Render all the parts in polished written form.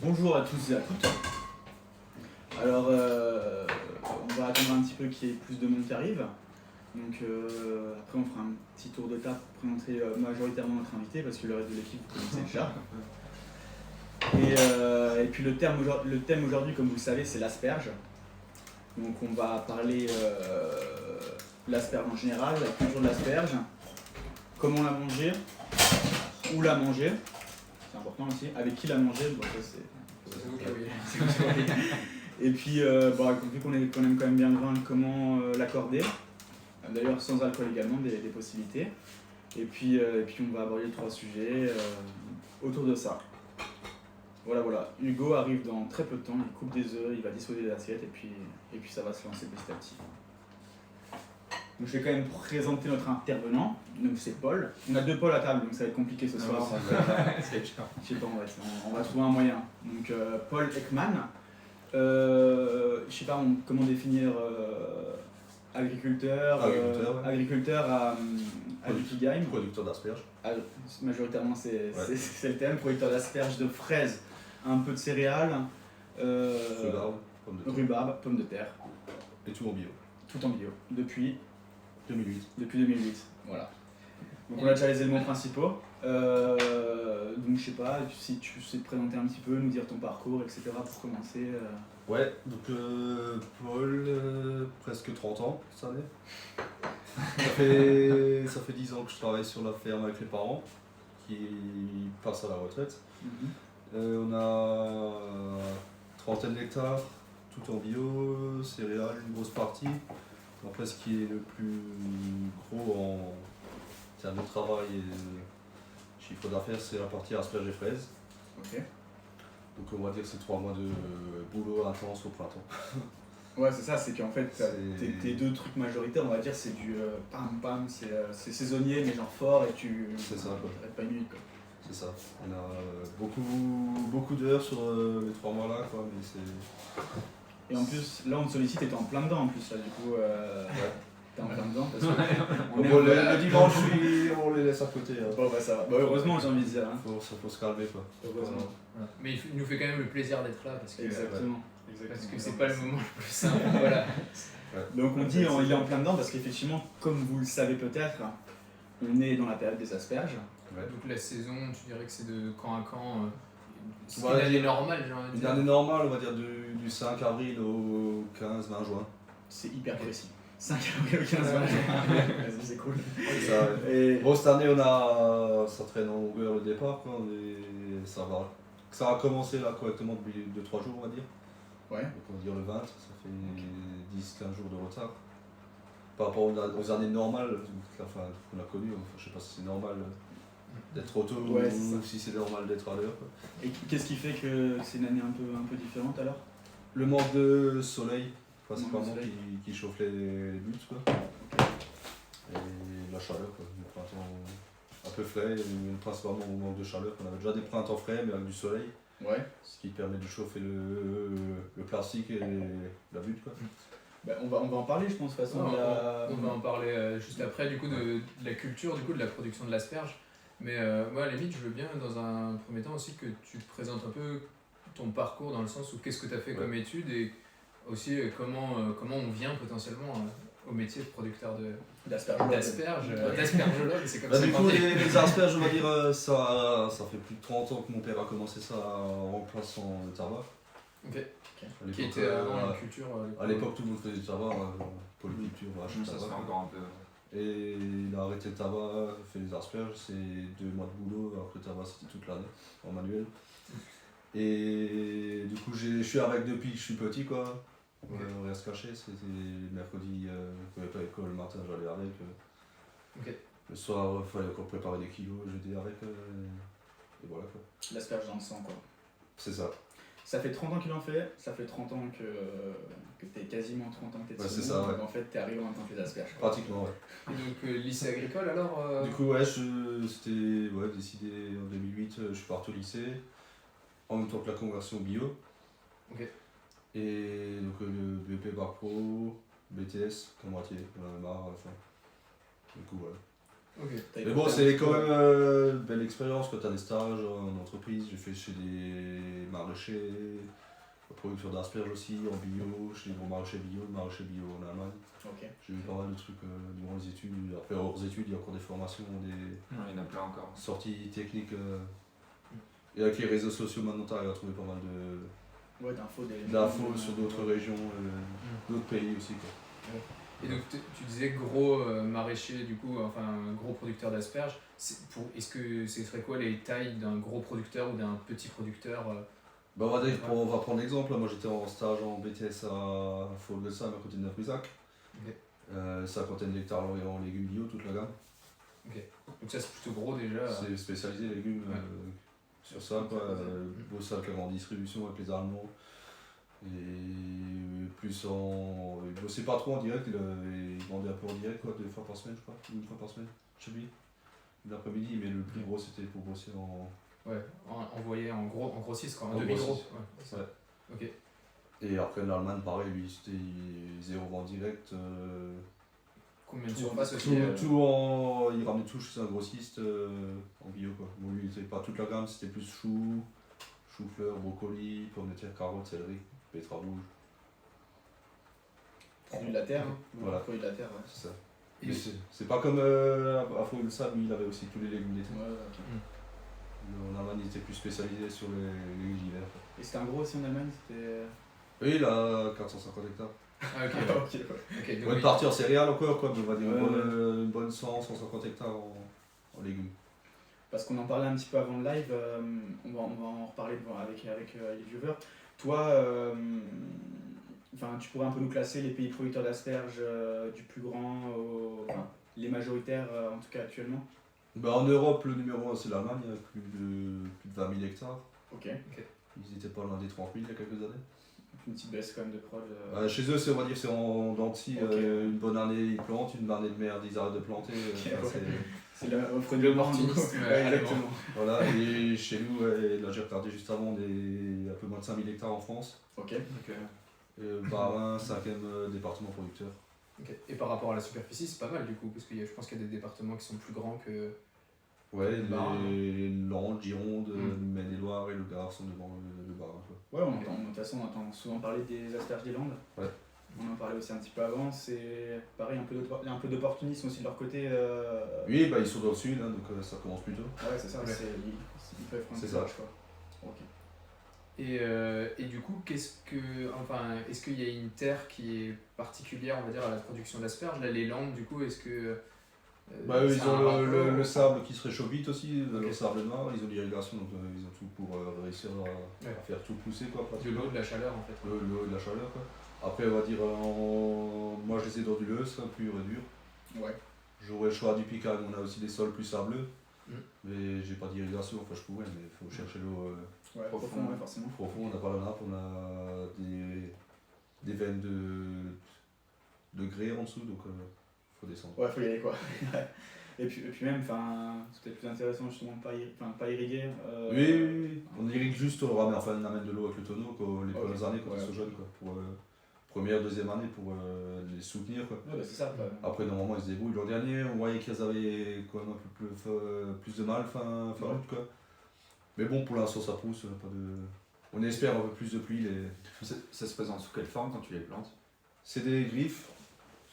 Bonjour à tous et à toutes. Alors, on va attendre un petit peu qu'il y ait plus de monde qui arrive. Donc, après, on fera un petit tour de table pour présenter majoritairement notre invité parce que le reste de l'équipe, vous connaissez déjà. Et puis, le thème aujourd'hui, comme vous le savez, c'est l'asperge. Donc, on va parler de l'asperge en général, la culture de l'asperge, comment la manger, où la manger. C'est important aussi. Avec qui la manger, bon, ça c'est vous qui voyez. Et puis, vu qu'on aime quand même bien le vin, comment l'accorder. D'ailleurs, sans alcool également, des possibilités. Et puis, on va aborder 3 sujets autour de ça. Voilà. Hugo arrive dans très peu de temps, il coupe des œufs, il va disposer des assiettes, et puis ça va se lancer petit à petit. Donc je vais quand même présenter notre intervenant, donc c'est Paul. On a 2 Paul à table, donc ça va être compliqué ce soir. Je sais pas, on va trouver un moyen. Donc Paul Ekman, je sais pas comment définir agriculteur à Wikigames. Producteur d'asperges. Majoritairement c'est le thème, producteur d'asperges, de fraises, un peu de céréales, rhubarbe, pommes de terre. Et tout en bio. Tout en bio, depuis 2008. Depuis 2008, voilà. Donc on a déjà les éléments principaux. Donc je sais pas, si tu sais te présenter un petit peu, nous dire ton parcours, etc. pour commencer. Ouais, donc Paul, presque 30 ans cette année. Ça fait 10 ans que je travaille sur la ferme avec les parents, qui passent à la retraite. On a 30 d'hectares, tout en bio, céréales, une grosse partie. Après, ce qui est le plus gros en termes de travail et de chiffre d'affaires, c'est la partie asperges et fraises. Ok. Donc on va dire que c'est 3 mois de boulot intense au printemps. Ouais, c'est ça, c'est qu'en fait, tes 2 trucs majoritaires, on va dire, c'est du pam, c'est saisonnier, mais genre fort, et tu t'arrêtes pas une nuit, quoi. C'est ça. On a beaucoup d'heures sur les 3 mois là, quoi, mais c'est... Et en plus, là on te sollicite et t'es en plein dedans en plus, là, du coup, t'es en plein dedans parce que le dimanche, on les laisse à côté. Hein. Bon, bah ça va. Bah, heureusement, j'ai envie de dire. Hein. Faut se calmer, quoi. Heureusement. Ouais. Mais il nous fait quand même le plaisir d'être là parce que Parce que c'est pas le moment le plus simple. Voilà. Donc on dit il est en plein dedans parce qu'effectivement, comme vous le savez peut-être, on est dans la période des asperges. Ouais. Donc la saison, tu dirais que c'est de camp à camp. C'est une année normale, j'ai envie de dire. Une année normale, on va dire du 5 avril au 15-20 juin. C'est hyper précis. 5 avril au 15 juin. C'est cool. C'est ça. Et... Bon, cette année, ça traîne en longueur le départ, quoi, mais ça a commencé là correctement depuis 2-3 jours, on va dire. Ouais. Donc on va dire le 20, ça fait 10-15 jours de retard. Par rapport aux années normales, qu'on a connues, je sais pas si c'est normal d'être auto ou si c'est normal d'être à l'heure. Et qu'est-ce qui fait que c'est une année un peu différente alors? Le manque de soleil, principalement, qui chauffe les buts, quoi. Et la chaleur, quoi. Le printemps un peu frais, principalement au manque de chaleur. On avait déjà des printemps frais, mais avec du soleil. Ouais. Ce qui permet de chauffer le plastique et la butte, quoi. Bah, on va en parler, je pense, de toute façon. On va en parler juste après, du coup, de la culture, du coup, de la production de l'asperge. Mais moi, à la limite, je veux bien, dans un premier temps aussi, que tu te présentes un peu ton parcours, dans le sens où qu'est-ce que tu as fait comme études et aussi comment on vient potentiellement au métier de producteur d'aspergologue, c'est comme ça. Du coup, les asperges, on va dire, ça fait plus de 30 ans que mon père a commencé ça en remplaçant le tabac. Ok. Qui était avant la culture. À l'époque, tout le monde faisait du tabac, polyculture, ça se fait encore un peu. Et il a arrêté le tabac, fait les asperges, c'est 2 mois de boulot, alors que le tabac c'était toute l'année, en manuel. Et du coup, je suis avec depuis que je suis petit, quoi. Rien se cacher, c'était mercredi, quand il n'y avait pas l'école, le matin j'allais avec. Le soir, il fallait encore préparer des kilos, j'étais avec. Et voilà, quoi. L'asperge dans le sang, quoi. C'est ça. Ça fait 30 ans qu'il en fait, ça fait 30 ans que t'es quasiment 30 ans que t'es dessus. C'est ça, ouais. Donc en fait, t'es arrivé en même temps que les asperges. Pratiquement, ouais. Et donc, lycée agricole alors Du coup, ouais, c'était décidé en 2008, je suis parti au lycée, en même temps que la conversion bio. Ok. Et donc le BEP Bac Pro, BTS, comme moitié, on en a marre à la fin. Du coup, voilà. Ok. Mais bon, c'est quand même une belle expérience quand tu as des stages en entreprise. J'ai fait chez des maraîchers, producteurs d'asperges aussi, en bio, chez des gros maraîchers bio en Allemagne. Ok. J'ai eu pas mal de trucs durant les études. Après, hors études, il y a encore des formations, des Ouais, il y en a plein encore. sorties techniques. Et avec les réseaux sociaux, maintenant, tu arrives à trouver pas mal Ouais, d'infos d'infos sur d'autres régions, d'autres pays aussi. Quoi. Et donc tu disais gros maraîcher du coup, enfin gros producteur d'asperges. Est-ce que ce serait quoi les tailles d'un gros producteur ou d'un petit producteur Bah, on va prendre l'exemple. Moi, j'étais en stage en BTS à Folgesheim, à côté de Neufrusac. Ok. 50 d'hectares en légumes bio, toute la gamme. Ok. Donc ça c'est plutôt gros déjà. C'est spécialisé les légumes sur ça, quoi. Bossé avec la grande distribution, avec les Allemands. Et plus en. Il bossait pas trop en direct, il vendait un peu en direct, quoi, 2 fois par semaine, je crois, ou 1 fois par semaine, chez lui. L'après-midi, mais le plus gros c'était pour bosser en. Ouais, envoyé en grossiste quoi, en En demi-gros. grossiste. Ouais, c'est ça. Ouais. Ok. Et après en Allemagne, pareil, lui, c'était 0 vente direct. Combien de Tout, surface aussi il ramenait tout chez un grossiste en bio, quoi. Bon, lui, c'était pas toute la gamme, c'était plus chou-fleur, brocoli, pommes de terre, carottes, céleri, betterave rouge. Produit de la terre. Hein. Voilà. Produit de la terre, ouais. C'est ça. Et Mais c'est pas comme à Fogelsheim, lui, il avait aussi tous les légumes d'été. Ouais, ok. En Allemagne, il était plus spécialisé sur les légumes d'hiver. Et c'était un gros aussi en Allemagne, c'était. Oui, il a 450 hectares. Ah ok. Ok, ouais. Ok, donc Bonne oui. partie en céréales encore, quoi, mais on va dire Ouais, une bonne 100-150 hectares en légumes. Parce qu'on en parlait un petit peu avant le live, on va en reparler avec les viewers. Toi, tu pourrais un peu nous classer les pays producteurs d'asperges du plus grand les majoritaires en tout cas actuellement. Bah, en Europe, le numéro 1 c'est l'Allemagne, avec plus de 20 000 hectares. Ok. Ils étaient pas loin des 30 000 il y a quelques années. Une petite baisse quand même de prod. Chez eux, on va dire c'est en dents de scie, Ok. une bonne année ils plantent, une année de merde ils arrêtent de planter. Ok, Enfin, ouais. C'est l'offre de demande. L'opportunisme, Ouais, exactement. Voilà, et chez nous, là j'ai regardé juste avant, un peu moins de 5 000 hectares en France. Ok. Bas-Rhin, 5e département producteur. Ok. Et par rapport à la superficie, c'est pas mal du coup, parce que je pense qu'il y a des départements qui sont plus grands que. Ouais, Bas-Rhin. les Landes, Gironde, Maine-et-Loire et le Gard sont devant le Bas-Rhin, quoi. Ouais, de toute façon, on entend souvent parler des asperges des Landes. Ouais. On en parlait aussi un petit peu avant. C'est pareil, il y a un peu d'opportunisme aussi de leur côté. Oui, bah, ils sont dans le sud, hein, donc ça commence plus tôt. Ouais, c'est ça. Ouais. Ils peuvent prendre C'est plus ça. large, quoi. Ok. Et du coup, est-ce qu'il y a une terre qui est particulière, on va dire, à la production d'asperges? Là, les Landes, du coup, est-ce que. Bah, eux, ils ça a un ont rapport le sable qui se réchauffe vite aussi, Ok. le sable noir, ils ont l'irrigation, donc ils ont tout pour réussir à faire tout pousser, quoi, De pratiquement. l'eau, de la chaleur, en fait. L'eau et de la chaleur, quoi. Après, on va dire, moi je les ai d'onduleuses, pur et dur. Ouais. J'aurais le choix du Picagne, on a aussi des sols plus sableux, Mm. mais j'ai pas d'irrigation, enfin je pourrais, mais il faut chercher l'eau Ouais, profond, ouais, forcément. profond, on n'a pas la nappe, on a des veines de grès en dessous, donc faut descendre. Ouais, faut y aller, quoi. Et puis même, c'est peut-être plus intéressant justement de pas irriguer. Oui, on irrigue juste, on amène de l'eau avec le tonneau quoi, les premières années quand ouais. ils sont jeunes, quoi, pour première, deuxième année pour les soutenir, quoi. Ouais, bah, c'est ça. Après, normalement, ils se débrouillent. L'an dernier, on voyait qu'ils avaient quand même un peu plus de mal fin août, quoi. Mais bon, pour l'instant, ça pousse. Pas de... On espère un peu plus de pluie. Ça se présente sous quelle forme quand tu les plantes? C'est des griffes,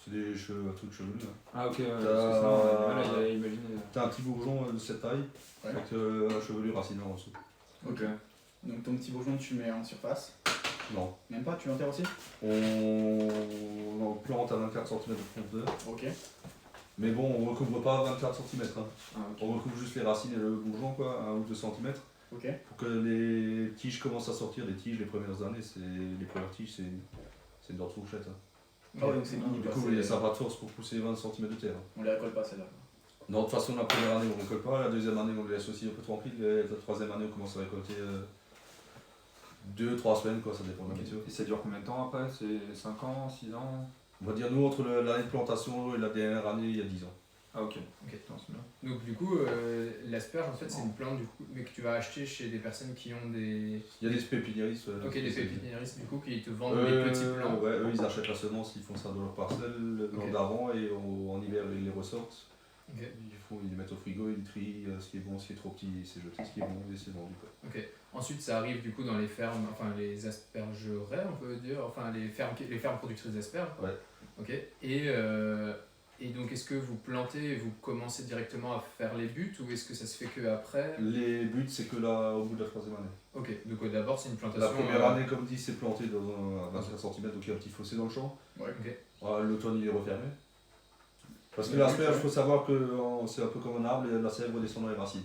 c'est des un truc chevelu. Là. Ah ok, ouais, T'as- c'est ça, on a du mal à imaginer. T'as un petit bourgeon de cette taille, Ouais. avec un chevelu racinant en dessous. Ok. Donc ton petit bourgeon, tu mets en surface. Non. Même pas, tu l'enterres aussi. On plante à 24 cm de profondeur. Ok. Mais bon, on recouvre pas 24 cm. Hein. Ah, ok. On recouvre juste les racines et le bourgeon, quoi, 1 ou 2 cm. Ok. Pour que les tiges commencent à sortir, les tiges les premières années, les premières tiges c'est une dent de fourchette. Hein. Ah ouais, donc c'est mini. Du quoi, coup, c'est- ça n'a pas de force pour pousser 20 cm de terre. On les récolte pas celle-là. Non, de toute façon, la première année on récolte pas, la deuxième année on les laisse aussi un peu tranquille, et la troisième année on commence à récolter 2-3 semaines, quoi, ça dépend de la météo. Et ça dure combien de temps après? C'est 5 ans, 6 ans? On va dire, nous, entre l'année de plantation et la dernière année, il y a 10 ans. Ah ok, Ok. Attends, c'est bien. Donc, du coup, l'asperge, en fait, c'est une plante du coup, mais que tu vas acheter chez des personnes qui ont des. Il y a des pépiniéristes. Ok, des pépiniéristes, du coup, qui te vendent des petits plants. Ouais, eux ils achètent la semence, ils font ça dans leur parcelle l'an Ok. d'avant et en hiver ils les ressortent. Ok. Ils les mettent au frigo, ils trient ce qui est bon, ce qui est trop petit, c'est jeté, ce qui est bon et c'est vendu. Quoi. Ok. Ensuite, ça arrive du coup dans les fermes, enfin les aspergeraies, on peut dire, enfin les fermes productrices d'asperges. Ouais. Ok. Et donc, est-ce que vous plantez et vous commencez directement à faire les buts ou est-ce que ça se fait que après? Les buts, c'est que là, au bout de la 3e année. Ok. Donc d'abord, c'est une plantation. La première année, comme dit, c'est planté dans un 25 cm, donc il y a un petit fossé dans le champ. Ouais. Ok. L'automne, il est refermé. Parce que Ouais, l'asperge, il ouais. faut savoir que c'est un peu comme un arbre, et la sève redescend dans les racines.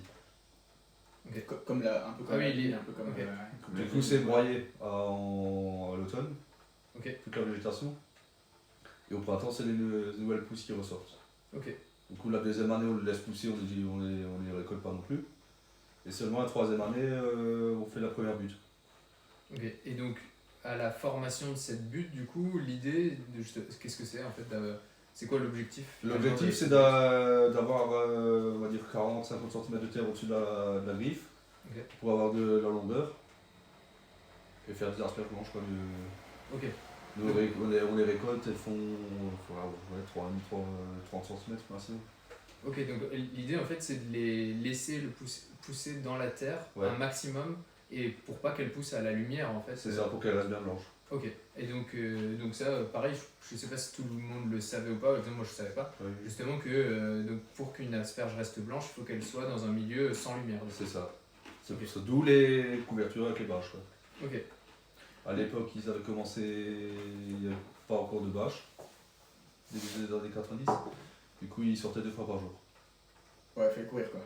Comme un peu comme Ah oui, la il est- vie, un peu comme. ok. Du coup, c'est broyé à l'automne, Ok. toute la végétation. Et au printemps, c'est les nouvelles pousses qui ressortent. Ok. Du coup, la 2e année, on le laisse pousser, on les récolte pas non plus. Et seulement la 3e année, on fait la première butte. Ok. Et donc, à la formation de cette butte, du coup, l'idée, qu'est-ce que c'est en fait c'est quoi l'objectif? L'objectif, c'est d'avoir, on va dire, 40-50 cm de terre au-dessus de la griffe, Ok. pour avoir de la longueur et faire des asperges blanches. Quoi, Ok. Nous, on les récolte, elles font 30 cm maximum. Ok, donc l'idée en fait c'est de les laisser pousser dans la terre Ouais. un maximum et pour pas qu'elles poussent à la lumière en fait. C'est ça, pour qu'elles restent bien blanches. Ok, et donc ça pareil, je sais pas si tout le monde le savait ou pas, moi je savais pas. Oui, Justement que donc pour qu'une asperge reste blanche, il faut qu'elle soit dans un milieu sans lumière. c'est ça. C'est Ok. pour ça. D'où les couvertures avec les bâches. Quoi. Ok, À l'époque, ils avaient commencé, il n'y avait pas encore de bâches, début des années 90. Du coup, ils sortaient 2 fois par jour. Ouais, fait courir quoi.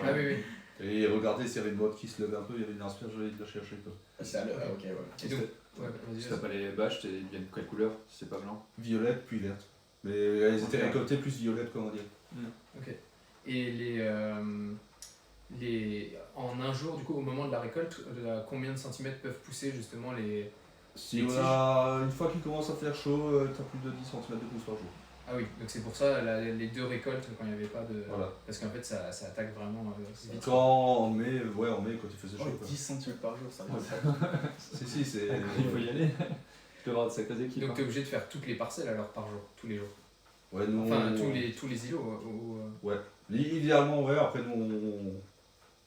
ah oui, oui. Et regardez, s'il y avait une boîte qui se levait un peu, il y avait une asperge, j'allais la chercher. Quoi. Ok, ouais. Et donc, ouais, vas-y, Si t'as pas les bâches, ils viennent de quelle couleur si c'est pas blanc? Violette, puis verte. Mais elles étaient Ok. récoltées plus violettes, comment dire. Ok. Et en un jour, du coup, au moment de la récolte, combien de centimètres peuvent pousser justement les Si les on tiges? a, une fois qu'il commence à faire chaud, t'as plus de 10 cm de pousse par jour. Ah oui, donc c'est pour ça les 2 récoltes quand il n'y avait pas de. Voilà. Parce qu'en fait ça attaque vraiment vite. Quand en mai, quand il faisait Oh, chaud. Quoi. 10 cm par jour, ça va. Si, c'est. Il faut y aller. Tu peux avoir de sacrées équipes. Donc tu es obligé de faire toutes les parcelles alors par jour, tous les jours. Ouais, nous, Enfin tous les îlots. Ouais. Idéalement, ouais, après nous,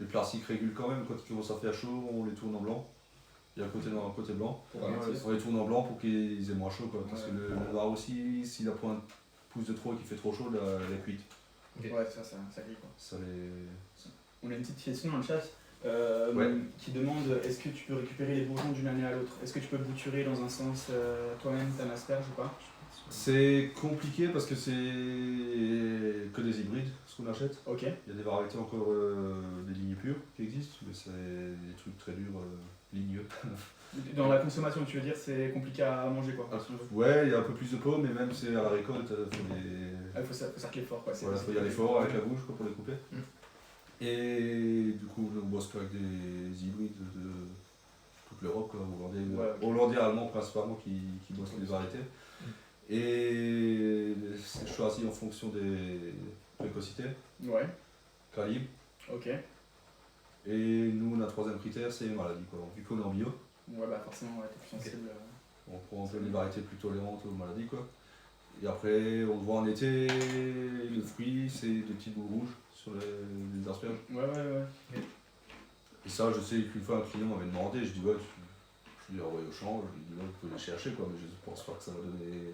les plastiques régulent quand même, quand il commence à faire chaud, on les tourne en blanc. Il y a un côté noir, un côté blanc. Pour ralentir. On les tourne en blanc pour qu'ils aient moins chaud, quoi. Parce Ouais. que le noir aussi, si la pointe pousse de trop et qu'il fait trop chaud, elle est cuite. Ok. Ouais, ça grille quoi. Ça les... On a une petite question dans le chat Ouais. qui demande est-ce que tu peux récupérer les bourgeons d'une année à l'autre? Est-ce que tu peux bouturer dans un sens toi-même ta asperge ou pas? C'est compliqué parce que c'est que des hybrides, ce qu'on achète. Ok. Il y a des variétés encore, des lignes pures qui existent, mais c'est des trucs très durs, ligneux. Dans la consommation, tu veux dire, c'est compliqué à manger quoi. Ouais, il y a un peu plus de peau, mais même c'est à la récolte, Il faut cercler fort quoi. voilà, faut y aller fort avec la bouche quoi, pour les couper. Mm. Et du coup, on bosse qu'avec des hybrides de toute l'Europe, quoi, Ouais. hollandais, allemands principalement qui bossent les variétés. Et c'est choisi en fonction des précocités, Ouais. calibre. Ok. Et nous, notre 3e critère, c'est les maladies. Quoi. Vu qu'on est en bio, Ouais, bah forcément, ouais, t'es plus sensible. on prend un peu les variétés plus tolérantes aux maladies. Quoi. Et après, on voit en été, le fruit, c'est des petites boules rouges sur les asperges. Ouais. Et ça, je sais qu'une fois un client m'avait demandé, je dis ouais, je l'ai envoyé au champ, je lui ai dit ouais, vous pouvez les chercher, quoi, mais je pense pas que ça va donner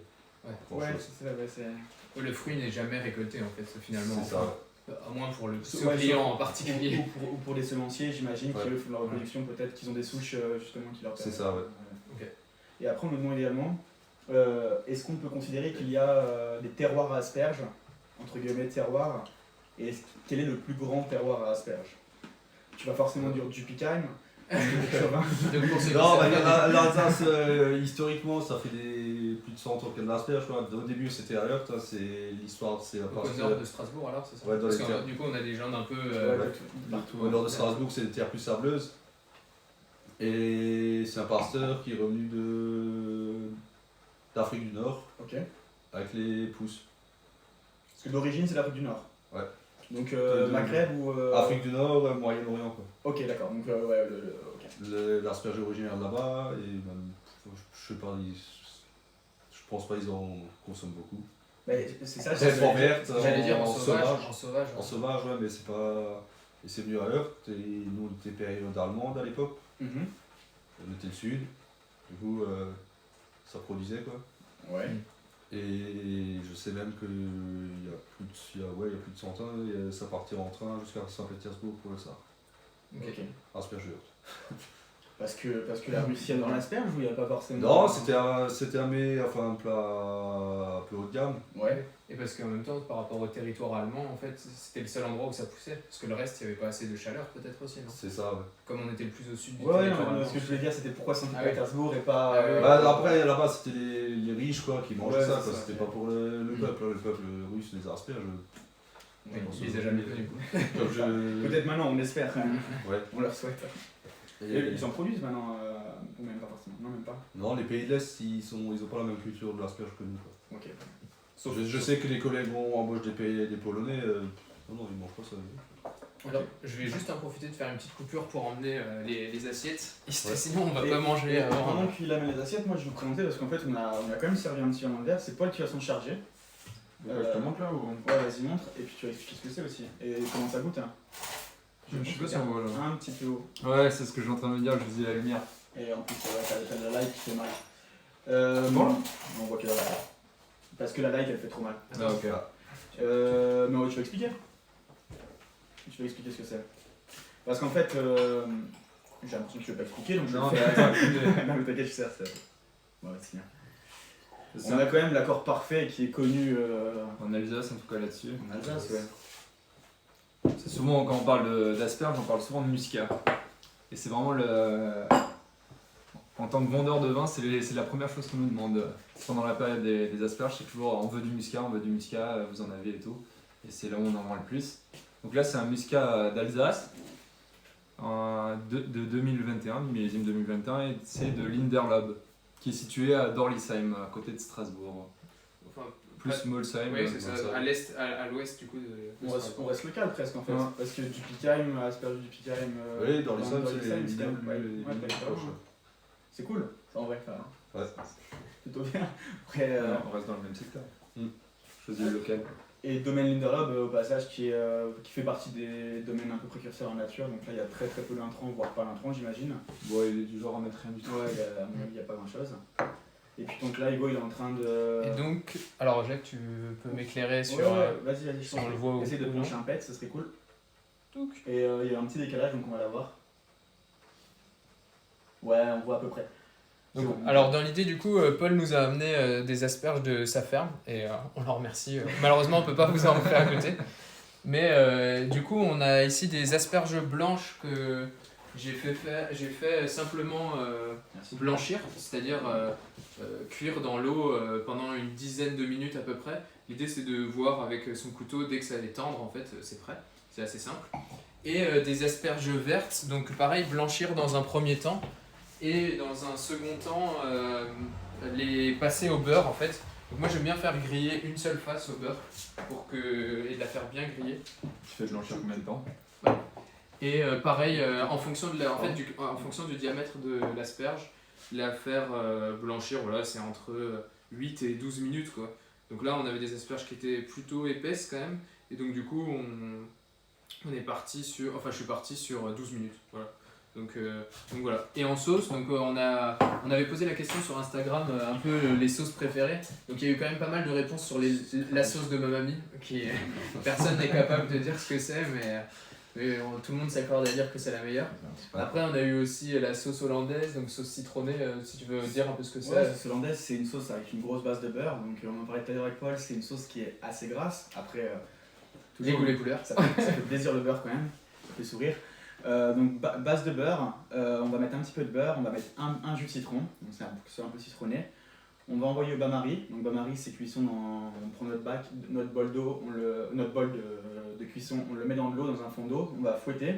grand Ouais, chose. c'est. Le fruit n'est jamais récolté en fait finalement. C'est ça. À moins pour ce Ouais, client en particulier. Ou pour les semenciers, j'imagine, Ouais. qui eux font leur reproduction, peut-être qu'ils ont des souches justement qui leur C'est permettent. ça, ouais. Ok. Et après, on me demande également est-ce qu'on peut considérer qu'il y a des terroirs à asperges, entre guillemets terroirs, et quel est le plus grand terroir à asperges? Tu vas forcément dire du Pickheim. Donc pour ceux qui Non, savent- l'Alsace, historiquement, ça fait plus de 100 ans qu'il y a de l'asperge. Au début, c'était à Heurt, c'est l'histoire, c'est à donc au partir nord de Strasbourg alors c'est ça? Ouais, dans Parce les que terres. du coup on a des gens d'un peu. Au nord de Strasbourg, c'est des terres plus sableuses. Et c'est un pasteur qui est revenu d'Afrique du Nord Ok. avec les pousses. Parce que d'origine, c'est l'Afrique du Nord. Ouais. Donc De- Maghreb ou. Afrique du Nord, Moyen-Orient, quoi. Ok, d'accord. Donc, ouais, ok. L'asperge est originaire de là-bas, et même, je sais pas, je pense pas qu'ils en consomment beaucoup. Bah, c'est ça, Très fort verte, J'allais dire en en sauvage. sauvage. En sauvage. En sauvage, ouais, mais c'est pas. Et c'est venu à Heurt, et nous on était période allemande à l'époque, Mhm. on était le sud, du coup ça produisait quoi. Ouais. Et je sais même qu'il y a plus de 100 ans, et ça partira en train jusqu'à Saint-Pétersbourg pour le SAR. Ok. Asperger. Parce que la Russie adore l'asperge ou il n'y a pas forcément. Non, c'était un plat un peu haut de gamme. Ouais. Et parce qu'en même temps, par rapport au territoire allemand, en fait, c'était le seul endroit où ça poussait. Parce que le reste, il n'y avait pas assez de chaleur, peut-être aussi, non? C'est ça, ouais. Comme on était le plus au sud du Ouais, territoire non, mais allemand. ce que je voulais dire, c'était pourquoi Ah Saint-Pétersbourg et pas. Ah ouais. Bah, après, là-bas, c'était les riches quoi, qui mangeaient Ouais, ça, c'est quoi. ça, C'était ouais. pas pour le peuple. Le peuple russe, les asperges. Oui, il les a jamais connus, quoi. Comme je... Peut-être maintenant, on espère. Ouais. On leur souhaite. Et- Et ils en produisent maintenant, ou même pas forcément. Non, même pas. Non, les pays de l'Est, ils ont pas la même culture de l'asperge que nous. Quoi. Ok. Je sais que les collègues embauchent des Polonais, non, ils mangent pas ça. Alors, je vais juste en profiter de faire une petite coupure pour emmener les assiettes. Ouais. Sinon, on va Et- pas manger et avant. pendant qu'il amène les assiettes, moi je vais vous présenter parce qu'en fait on a quand même servi un petit verre dans le verre. C'est Paul qui va s'en charger. Je te montre là ou? Ouais, vas-y, montre. Et puis tu vas expliquer ce que c'est aussi. Et comment ça goûte, hein. Je sais pas si on voit là. Un petit peu haut. Ouais, c'est ce que je suis en train de me dire, je dis la lumière. Et en plus, t'as de la light qui fait mal. Bon, là on voit que la light. Parce que la light elle fait trop mal. Ah, ok. Mais ouais, tu vas expliquer. Tu vas expliquer ce que c'est. Parce qu'en fait, j'ai l'impression que je vais pas expliquer donc je Non, vais mais le faire. attends, Non, mais t'inquiète, je sais. Ouais, c'est bien. c'est On a ça. quand même l'accord parfait qui est connu En Alsace, en tout cas là-dessus. en Alsace, ouais. C'est souvent, quand on parle d'asperges, on parle souvent de muscat. Et c'est vraiment le. En tant que vendeur de vin, c'est la première chose qu'on nous demande pendant la période des asperges. C'est toujours on veut du muscat, vous en avez et tout. Et c'est là où on en vend le plus. Donc là, c'est un muscat d'Alsace de 2021, du millésime 2021, et c'est de Linderlob, qui est situé à Dorlisheim, à côté de Strasbourg. Enfin, Plus Molsheim. oui, c'est ça, ça. à l'est, à l'ouest du coup de On reste local presque en fait. Ouais. Parce que du Pickheim, asperge du Pickheim. Oui, dans les salles, dans c'est Salles, les quand même- ouais, les ouais, t'as proches. raison. C'est cool, ça en vrai. Enfin, Ouais. c'est plutôt bien. Après, On reste dans le même secteur. Mm. Choisis le local. et domaine Linderlob au passage qui fait partie des domaines un peu précurseurs en nature. Donc là il y a très peu d'intrants, voire pas d'intrants j'imagine. Bon, il est du genre à mettre rien du tout. Ouais, à mon avis il n'y a pas grand chose. Et puis donc là Hugo il est en train de. Et donc, alors Jacques, tu peux m'éclairer sur. Ouais, vas-y, je si t'en on prie. le voit Essaye de ou plancher non. un pet, ça serait cool. Donc. Et il y a un petit décalage donc on va l'avoir. Ouais, on voit à peu près. Donc, C'est bon. alors dans l'idée du coup, Paul nous a amené des asperges de sa ferme et on l'en remercie. Malheureusement on peut pas vous en faire goûter. Mais du coup on a ici des asperges blanches que j'ai fait simplement Merci. blanchir, c'est-à-dire cuire dans l'eau pendant une dizaine de minutes à peu près. L'idée c'est de voir avec son couteau dès que ça est tendre en fait c'est prêt, c'est assez simple. Et des asperges vertes, donc pareil blanchir dans un premier temps. Et dans un second temps, les passer au beurre en fait. Donc moi j'aime bien faire griller une seule face au beurre et de la faire bien griller. Tu fais blanchir combien de temps? Et pareil, en fonction du diamètre de l'asperge, la faire blanchir, voilà, c'est entre 8 et 12 minutes quoi. Donc là on avait des asperges qui étaient plutôt épaisses quand même. Et donc du coup je suis parti sur 12 minutes. Voilà. Donc voilà. Et en sauce, on avait posé la question sur Instagram un peu les sauces préférées. Donc il y a eu quand même pas mal de réponses sur la sauce de ma mamie, qui personne n'est capable de dire ce que c'est, mais tout le monde s'accorde à dire que c'est la meilleure. Après on a eu aussi la sauce hollandaise, donc sauce citronnée, si tu veux dire un peu ce que c'est. Ouais, la sauce hollandaise, c'est une sauce avec une grosse base de beurre. Donc, on en parlait tout à l'heure avec Paul, c'est une sauce qui est assez grasse. Après, Les goûts, les couleurs. ça fait plaisir le beurre quand même, ça fait sourire. Donc, base de beurre, on va mettre un petit peu de beurre, on va mettre un jus de citron, donc c'est un peu citronné. On va envoyer au bain-marie. Donc, bain-marie, c'est cuisson on prend notre bol d'eau, notre bol de cuisson, on le met dans de l'eau, dans un fond d'eau, on va fouetter.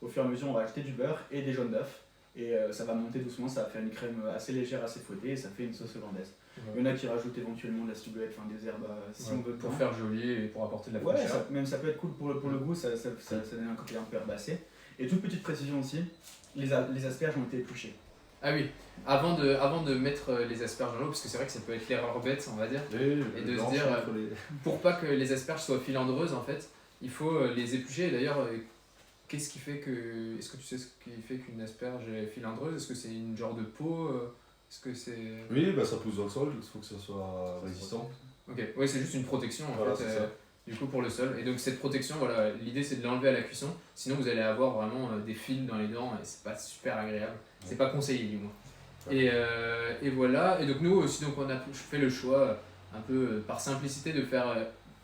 Au fur et à mesure, on va ajouter du beurre et des jaunes d'œufs. Et ça va monter doucement, ça va faire une crème assez légère, assez fouettée, et ça fait une sauce hollandaise. Il y en a qui rajoutent éventuellement de la ciboulette, enfin des herbes, si on veut. Pour faire joli et pour apporter de la Ouais, fraîcheur. ça peut être cool pour le goût, ça donne un côté un peu herbacé. Et toute petite précision aussi, les asperges ont été épluchées. Ah oui, avant de mettre les asperges dans l'eau, parce que c'est vrai que ça peut être l'erreur bête, on va dire. Et de se dire, pour pas que les asperges soient filandreuses, en fait, il faut les éplucher. Et d'ailleurs, qu'est-ce qui fait que... Est-ce que tu sais ce qui fait qu'une asperge est filandreuse? Est-ce que c'est une genre de peau? Est-ce que c'est... Oui, bah, ça pousse dans le sol, il faut que ça soit résistant. Ok, ouais, c'est juste une protection en Voilà, fait, c'est ça. du coup pour le sol. Et donc cette protection, voilà, l'idée c'est de l'enlever à la cuisson, sinon vous allez avoir vraiment des fils dans les dents et c'est pas super agréable. C'est pas conseillé du moins. Et voilà, et donc nous aussi, donc on a fait le choix, un peu par simplicité, de faire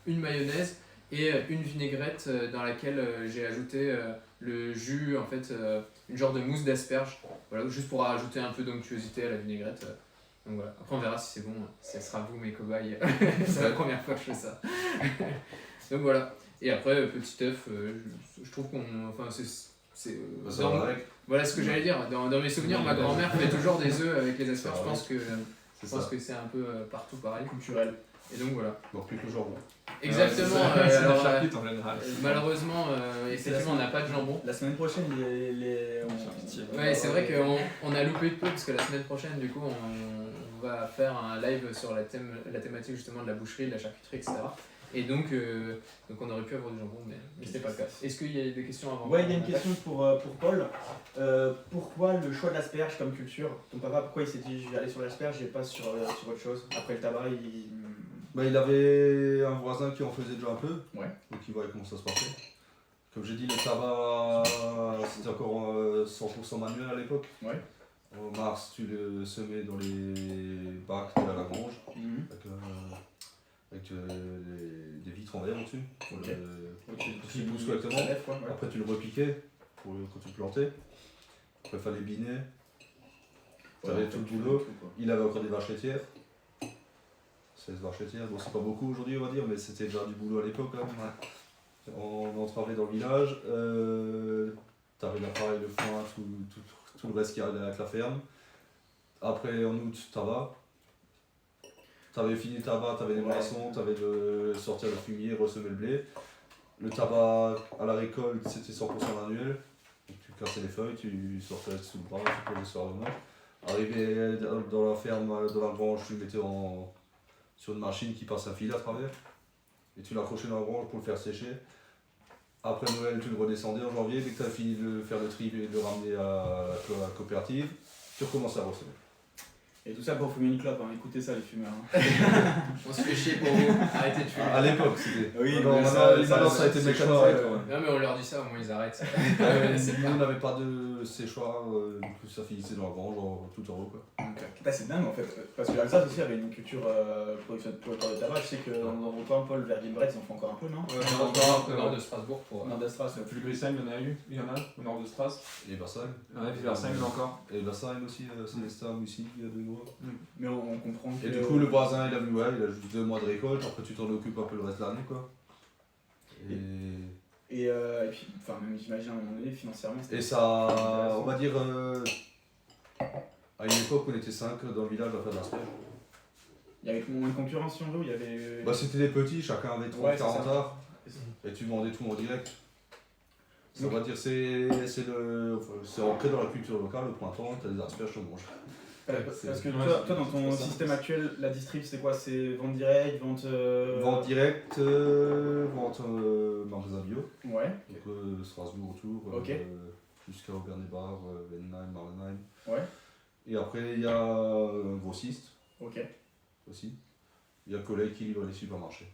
une mayonnaise et une vinaigrette dans laquelle j'ai ajouté le jus, en fait, une genre de mousse d'asperge, voilà, juste pour ajouter un peu d'onctuosité à la vinaigrette. Donc voilà, après on verra si c'est bon, ce sera vous mes cobayes, c'est la première fois que je fais ça. Donc voilà, et après petit œuf, je trouve qu'on, enfin c'est Ça va avec. voilà ce que j'allais dire, dans mes souvenirs ma grand-mère fait toujours des œufs avec les asperges, je va pense que C'est je pense ça. que c'est un peu partout pareil. Culturel. Et donc voilà. Donc plus que le jambon. Exactement, c'est la alors, charcute en général. malheureusement effectivement on n'a pas de jambon. La semaine prochaine, Ouais, c'est vrai qu'on a loupé de peu parce que la semaine prochaine, du coup, on va faire un live sur la thématique justement de la boucherie, de la charcuterie, etc. Et donc on aurait pu avoir du jambon, mais c'était pas le cas. Est-ce qu'il y a des questions avant? Ouais, il y a une question pour Paul. Pourquoi le choix de l'asperge comme culture? Ton papa, pourquoi il s'est dit je vais aller sur l'asperge et pas sur autre chose? Après le tabac, Bah, il avait un voisin qui en faisait déjà un peu, Ouais. donc il voyait comment ça se passait. Comme j'ai dit, le tabac, c'était encore 100% manuel à l'époque. Ouais. En mars, tu le semais dans les bacs de la Lagrange, avec des vitres en verre au-dessus, pour qu'il pousse correctement. Après, tu le repiquais quand tu le plantais. Après, il fallait biner. Tu avais tout le boulot. Il avait encore des vaches laitières. 16 vaches laitières, bon c'est pas beaucoup aujourd'hui on va dire, mais c'était déjà du boulot à l'époque. Hein. On travaillait dans le village, t'avais l'appareil, le foin, tout le reste qui allait avec la ferme. Après en août, tabac. T'avais fini le tabac, t'avais les moissons, t'avais de sortir le fumier, ressemer le blé. Le tabac à la récolte, c'était 100% manuel. Donc, tu cassais les feuilles, tu sortais sous le bras, tu posais sur la main. Arrivé dans la ferme, dans la grange, tu le mettais sur une machine qui passe un fil à travers. Et tu l'accrochais dans la grange pour le faire sécher. Après Noël, tu le redescendais en janvier. Dès que tu as fini de faire le tri et de le ramener à la coopérative, tu recommences à ressemer. Et tout ça pour fumer une clope, hein. Écoutez ça les fumeurs. Hein. On se fait chier pour vous, arrêtez de fumer. À l'époque, c'était. Oui, non, mais maintenant, ça a été c'est mécanisé. choix, Non mais on leur dit ça, au moins ils arrêtent. Nous, on n'avait pas de séchoir, du coup, ça finissait dans la grange, tout en haut. Quoi. Putain, c'est dingue en fait, parce que l'Alsace aussi avait une culture production de tabac. Je sais que dans vos coins, Paul, vers Vilbret, ils en font encore un peu, non? Au nord de Strasbourg pour... Nord de Stras, Plus Grisheim, il y en a au nord de Stras. Et Bassal. Ouais, puis Versheim encore. Et Bassal aussi, c'est des stars ici, il y a de gros. mais on comprend que... Et du coup, le voisin, il a vu, ouais, il a juste 2 mois de récolte, après tu t'en occupes un peu le reste de l'année, quoi. Et puis, enfin, même j'imagine à un moment donné, financièrement, c'était... Et ça, on va dire, à une époque, on était 5 dans le village à faire de l'asperge. Il y avait moins de concurrence sur l'eau, il y avait... Bah, c'était des petits, chacun avait 30-40 Ouais, c'est ça. arts, et tu vendais tout en direct. Ça va dire, c'est ancré dans la culture locale, le printemps, t'as des asperges, tu manges. Parce que toi, dans ton système actuel, la distrib, c'est quoi? C'est vente directe, vente... Vente directe, vente magasin bio. Ouais. Donc Strasbourg autour, Ok. jusqu'à Aubert-les-Bares, Wendenheim, Marlenheim. Ouais. Et après, il y a un grossiste Ok. aussi. Il y a un collègue qui livre les supermarchés.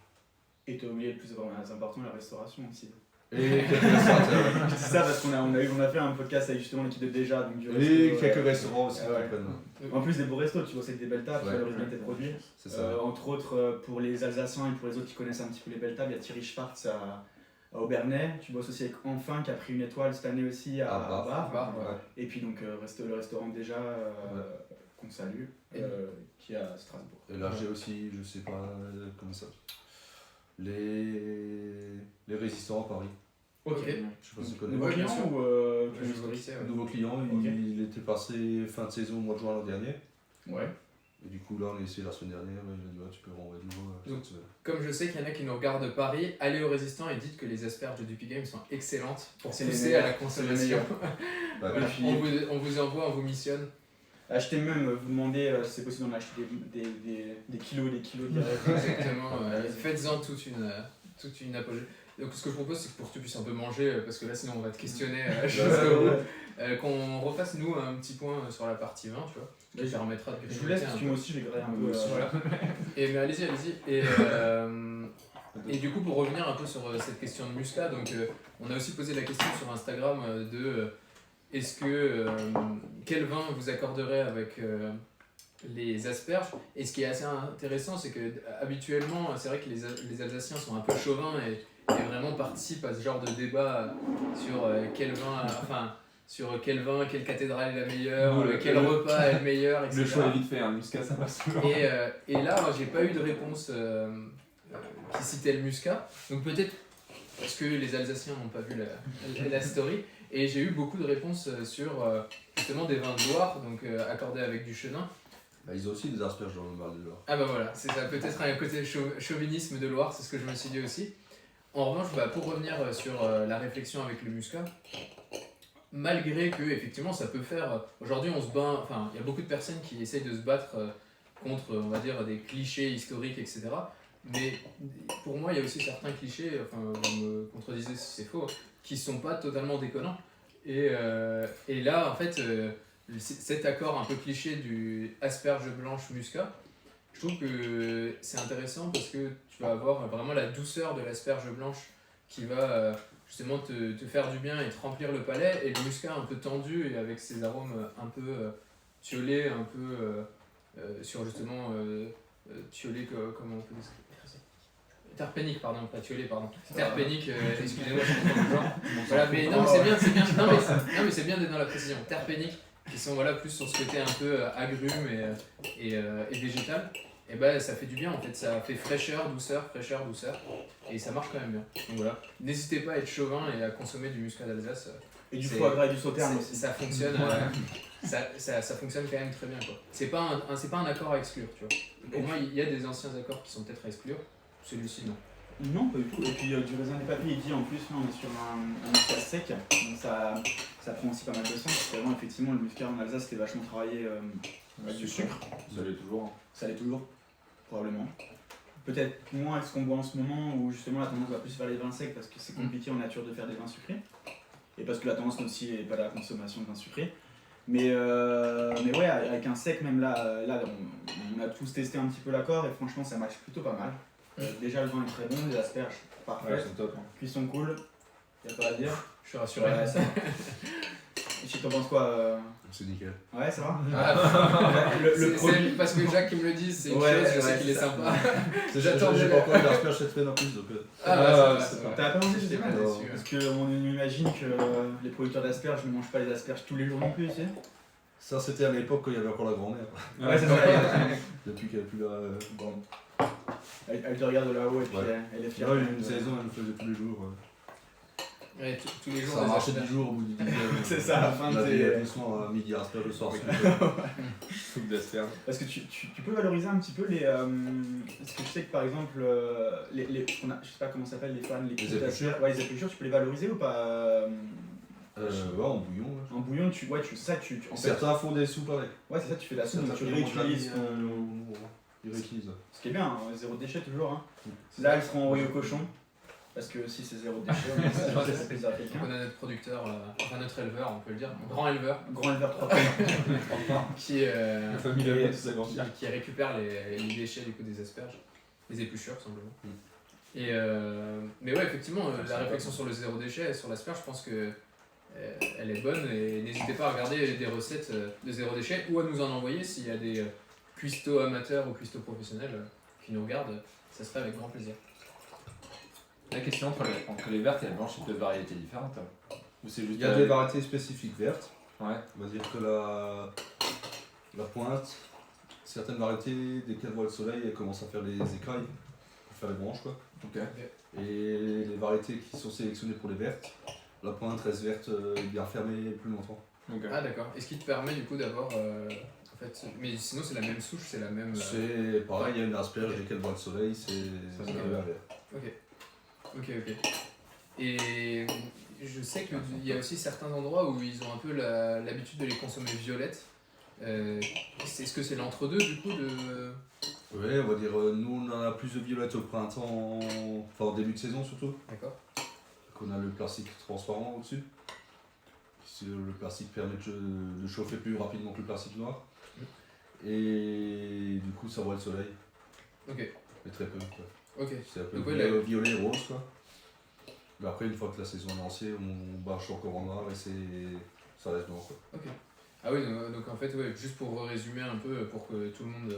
Et t'as oublié le plus important, la restauration aussi. Et quelques restaurateurs. Je dis ça parce qu'on a fait un podcast avec justement l'équipe de Déjà, donc du Et resto, quelques restaurants aussi qui ouais. prennent. En plus des beaux restos, tu vois, c'est que des belles tables, tu Ouais. vois l'originalité de produits. C'est ça. Entre autres, pour les Alsaciens et pour les autres qui connaissent un petit peu les belles tables, il y a Thierry Schwartz à Aubernais. Tu bosses aussi avec Enfin qui a pris une étoile cette année aussi à Bar. Bar, ouais. Et puis donc le restaurant Déjà qu'on salue, qui est à Strasbourg. Et là, j'ai aussi, je sais pas comment ça. Les résistants à Paris. Ok. Je sais pas si tu connais. Nouveau Ouais, bien client sûr. ou Je juste vois qui c'est, ouais. Nouveau client, Ok. il était passé fin de saison au mois de juin l'an dernier. Ouais. Et du coup, là, on a essayé la semaine dernière. Il a dit, ouais, tu peux renvoyer de nouveau Donc, cette semaine. Comme je sais qu'il y en a qui nous regardent de Paris, allez au Résistant et dites que les asperges de Dupi Game sont excellentes pour C'est les pousser à la meilleures. consommation. Bah, Ouais, ouais. puis- On vous envoie, on vous missionne. Acheter même, vous demandez si c'est possible d'en acheter des kilos et des kilos direct. Exactement, faites-en toute une apogée. Donc ce que je propose, c'est que pour que tu puisses un peu manger, parce que là sinon on va te questionner jusqu'au bout, qu'on refasse nous un petit point sur la partie 20, tu vois, qui permettra de Je vous laisse, grignoter parce un que peu. moi aussi je vais griller un peu. Voilà. Mais allez-y. Et du coup, pour revenir un peu sur cette question de muscat, donc on a aussi posé la question sur Instagram de est-ce que quel vin vous accorderez avec les asperges. Et ce qui est assez intéressant, c'est que habituellement, c'est vrai que les Alsaciens sont un peu chauvins et vraiment participent à ce genre de débat sur quel vin, quelle cathédrale est la meilleure, quel repas est le meilleur, etc. Le choix est vite fait, hein, muscat ça passe toujours. Et là, j'ai pas eu de réponse qui citait le muscat. Donc peut-être parce que les Alsaciens n'ont pas vu la story. Et j'ai eu beaucoup de réponses sur justement des vins de Loire, donc accordés avec du chenin. Bah, ils ont aussi des asperges dans le Val de Loire. Ah bah voilà, c'est ça, peut-être un côté chauvinisme de Loire, c'est ce que je me suis dit aussi. En revanche, pour revenir sur la réflexion avec le muscat, malgré que effectivement ça peut faire... Aujourd'hui on se bat, enfin il y a beaucoup de personnes qui essayent de se battre contre, on va dire, des clichés historiques, etc. Mais pour moi il y a aussi certains clichés, enfin vous me contredisez si c'est faux, qui sont pas totalement déconnants. Et là en fait, cet accord un peu cliché du asperge blanche muscat, je trouve que c'est intéressant parce que tu vas avoir vraiment la douceur de l'asperge blanche qui va justement te faire du bien et te remplir le palais, et le muscat un peu tendu et avec ses arômes un peu tiolés, un peu sur justement tiolé, comment on peut décrire ça, terpénique, pardon, pas tiolé, pardon. Terpénique, excusez-moi, je comprends le genre. Voilà, mais non, mais c'est bien, non, mais c'est bien d'être dans la précision. Terpénique, qui sont voilà, plus sur ce côté un peu agrume et végétal. Et bah ça fait du bien en fait, ça fait fraîcheur, douceur, et ça marche quand même bien. Donc voilà, n'hésitez pas à être chauvin et à consommer du muscat d'Alsace. Et du foie gras et du sauterne aussi. Ça fonctionne, ça fonctionne quand même très bien quoi. C'est pas un accord à exclure, tu vois. Pour moi, il y a des anciens accords qui sont peut-être à exclure, celui-ci non. Non, pas du tout. Et puis du raisin des papilles, il dit en plus, là on est sur un muscat sec, donc ça prend aussi pas mal de sens. Parce qu'avant, effectivement, le muscat en Alsace c'était vachement travaillé avec du sucre. Ça l'est toujours. Ça l'est toujours, probablement. Peut-être moins avec ce qu'on boit en ce moment, où justement la tendance va plus vers les vins secs parce que c'est compliqué en nature de faire des vins sucrés. Et parce que la tendance aussi n'est pas la consommation de vins sucrés. Mais ouais, avec un sec, même là on a tous testé un petit peu l'accord et franchement ça marche plutôt pas mal. Déjà le vin est très bon, les asperges parfait, Ouais, c'est top. Hein. cuisson cool, y'a pas à dire. Je suis rassuré. Ouais, ça va. Et tu t'en penses quoi C'est nickel. Ouais, ça va. Le Le produit. parce que Jacques qui me le dit, c'est une Ouais, chose, je sais ouais, qu'il est c'est ça. sympa. J'attends, j'ai pas encore eu d'asperges cette semaine en plus, donc. C'est pas. T'as pas mangé, je sais pas. Non. Parce qu'on imagine que les producteurs d'asperges ne mangent pas les asperges tous les jours non plus, tu sais. Ça, c'était à l'époque quand il y avait encore la grand-mère. Ouais, c'est ça. Depuis qu'elle est plus là. Bon. Elle te regarde de là-haut et puis Ouais. elle est fière. Là, une saison, elle le faisait tous les jours. Ouais, tous les jours, Ça a des marché asperges. 10 jours au bout du 10e. C'est ça, à la fin de tes- Le soir, à midi, asperges, le soir, Soupe d'asperges. Parce que tu peux valoriser un petit peu les. Parce que je sais que par exemple, je sais pas comment ça s'appelle, les fans, les épluchures. d'asperges, ouais, les épluchures, tu peux les valoriser ou pas Ouais, en bouillon. Ouais. En bouillon, c'est ça que en fait, Certains font des soupes avec. ouais, c'est ça, tu fais la soupe, donc tu Certains réutilises font de la ton. mie, ils réutilisent. Ce qui est bien, hein, zéro déchet toujours. Hein. Là, elles seront envoyées au cochon. Parce que si c'est zéro déchet, on sait que c'est plaisir à quelqu'un. On a notre producteur, enfin notre éleveur, on peut le dire, grand éleveur, Grand éleveur 3 qui La famille Lavaux, tout ça, grand qui récupère les déchets du coup des asperges, les épluchures tout simplement. Et mais ouais, effectivement, la réflexion sur le zéro déchet et sur l'asperge, je pense que elle est bonne, et n'hésitez pas à regarder des recettes de zéro déchet ou à nous en envoyer s'il y a des cuistots amateurs ou cuistots professionnels qui nous regardent, ça serait avec grand plaisir. La question entre les vertes et les blanches, c'est deux variétés différentes. Ou c'est juste Il y a des variétés spécifiques vertes. Ouais. On va dire que la pointe, certaines variétés, dès qu'elles voient le soleil, elles commencent à faire les écailles pour faire les branches, quoi. Ok. Et les variétés qui sont sélectionnées pour les vertes, la pointe reste verte bien fermée plus longtemps. Ok. Ah d'accord, et ce qui te permet du coup d'avoir en fait, mais sinon c'est la même souche, c'est la même... C'est pareil, il y a une asperge, dès qu'elle voit le soleil, c'est Ok. vert. Ok. Et je sais qu'il y a aussi certains endroits où ils ont un peu l'habitude de les consommer violettes. Est-ce que c'est l'entre-deux du coup de... Ouais, on va dire, nous on en a plus de violettes au printemps, enfin au début de saison surtout. D'accord. Qu'on a le plastique transparent au-dessus. Le plastique permet de chauffer plus rapidement que le plastique noir. Et du coup ça voit le soleil, Ok. mais très peu quoi. Ok. C'est un peu Donc, ouais, violet et rose quoi. Mais après une fois que la saison est lancée, on bâche encore en noir et ça reste blanc quoi. Ok. Ah oui, donc en fait, ouais, juste pour résumer un peu, pour que tout le monde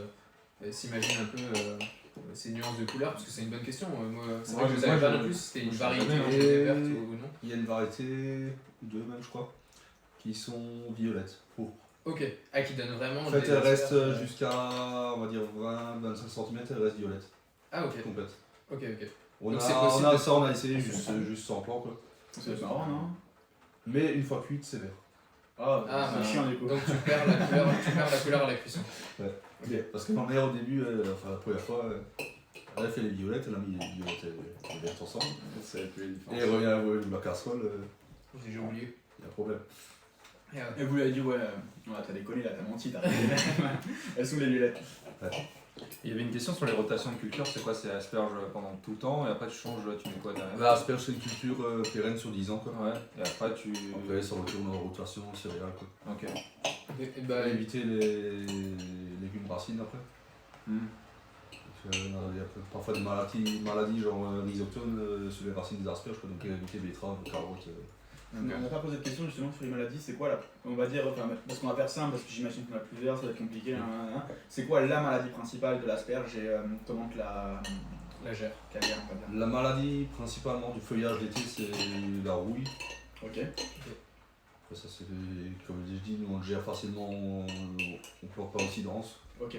s'imagine un peu ces nuances de couleurs, parce que c'est une bonne question. Moi, c'est vrai que je ne savais pas non plus si c'était une variété verte ou non. Il y a une variété, deux même je crois, qui sont violettes, pourpres. Ok. Ah, qui donne vraiment. En fait, des elle reste asperges, jusqu'à, on va dire, 20-25 cm, elle reste violette, Ah, ok. complète. Ok, ok. On Donc a, c'est possible on a de- ça, on a essayé juste sans plan quoi. C'est marrant, non? Mais une fois cuite, c'est vert. Ah, Ah, c'est bah, chiant du coup. donc tu perds la couleur à la cuisson. Parce que ma mère au début, enfin la première fois, elle a fait les violettes, elle a mis les violettes et les vertes ensemble. Ça va être plus Et elle revient à la casserole, J'ai oublié. il y a un problème. Et vous lui avez dit, ouais, t'as déconné là, t'as menti, t'as elles sont les violettes. Il y avait une question sur les rotations de culture, c'est quoi? C'est asperge pendant tout le temps et après tu changes, tu mets quoi derrière? L'asperge c'est une culture pérenne sur 10 ans quoi. Ouais, et après tu. Après ça retourne en rotation céréale quoi. Ok. Et bah, Éviter les légumes racines après. Hmm. Il y a parfois des maladies genre rhizoctone sur les racines des asperges quoi, donc éviter betteraves, carottes. On n'a pas posé de question justement sur les maladies, c'est quoi on va dire, enfin, parce qu'on va faire simple, parce que j'imagine qu'on a plusieurs, ça va être compliqué, c'est quoi la maladie principale de l'asperge et comment que la gère, qu'elle gère, on va dire. La maladie principalement du feuillage d'été c'est la rouille. Ok. Après ça c'est, comme je dis, nous on le gère facilement, on plante pas aussi dense. Ok.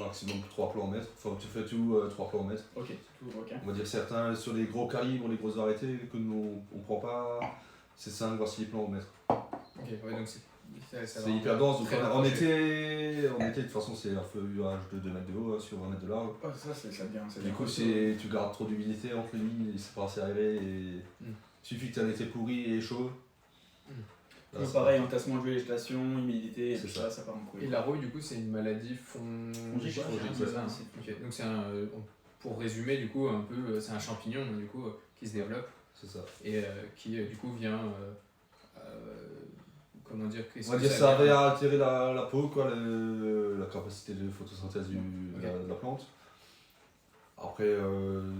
Maximum 3 plants au mètre, enfin tu fais tout 3 plants au mètre. Ok, tout, ok. On va dire certains sur les gros calibres, les grosses variétés que nous on prend pas, c'est 5 voire 6 plants au mètre. ok, ouais, donc ça C'est va hyper dense, donc très en rapproché. été de toute façon c'est un feuillage de 2 mètres de haut sur 20 mètres de large. Ouais, ça devient. Du coup tu gardes trop d'humidité entre les lignes, c'est pas assez aéré et il suffit que tu aies un été pourri et chaud. Là, Toujours ça- pareil, entassement de végétation, humidité, et C'est tout ça part en couille. Et la rouille, du coup, c'est une maladie fongique. Fongique, c'est ouais. ça. Ok, donc c'est un, pour résumer, du coup, un peu, c'est un champignon, du coup, qui se développe C'est ça. et qui, du coup, vient, comment dire, qu'est-ce On va que dire ça vient- va altérer la peau, quoi, la capacité de photosynthèse de la plante. Après,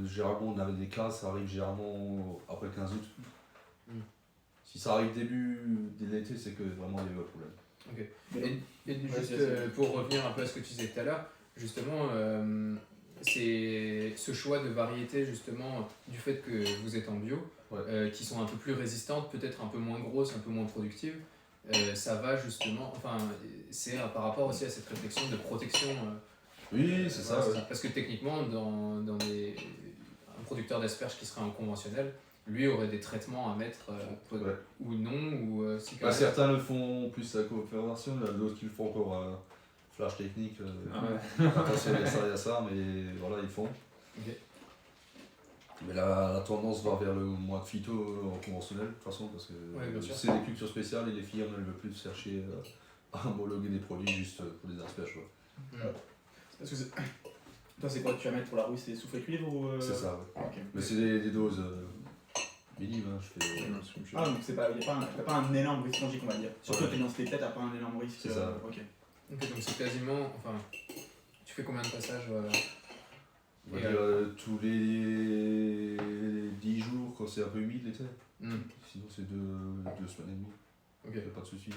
généralement, on avait des cas, ça arrive généralement après le 15 août. Mm. Si ça arrive dès l'été, c'est que vraiment il y a eu un problème. Ok. Et juste c'est- pour revenir un peu à ce que tu disais tout à l'heure, justement, c'est ce choix de variété, justement, du fait que vous êtes en bio, Ouais. qui sont un peu plus résistantes, peut-être un peu moins grosses, un peu moins productives, ça va justement, enfin, c'est par rapport aussi à cette réflexion de protection. Oui, c'est ça. voilà, Ouais. Parce que techniquement, un producteur d'asperges qui serait en conventionnel, lui aurait des traitements à mettre Ouais. ou non, ou si quand Bah, même. certains le font plus à la coopération, il y en a d'autres qui le font encore flash technique. Ah ouais. Attention, il y a ça, mais voilà, ils font. Ok. Mais la tendance va vers le moins de phyto en conventionnel, de toute façon, parce que Ouais, bien sûr. c'est des cultures spéciales et les filles ne veulent plus chercher à homologuer des produits juste pour des asperges. Quoi. Parce que toi, c'est quoi que tu vas mettre pour la rouille? C'est des soufre cuivre ou. C'est ça, ouais. Ok. Mais c'est des doses minimes. Hein, je fais, Ah, donc c'est pas, t'as pas un énorme risque fongique, on va dire. Surtout Ouais. que dans ce tête, t'as pas un énorme risque. C'est ça. Ok. Ok, donc c'est quasiment. Enfin, tu fais combien de passages on va Et dire tous les 10 jours quand c'est un peu humide l'été. Sinon, c'est 2 semaines et demie. Ok. Y a pas de souci.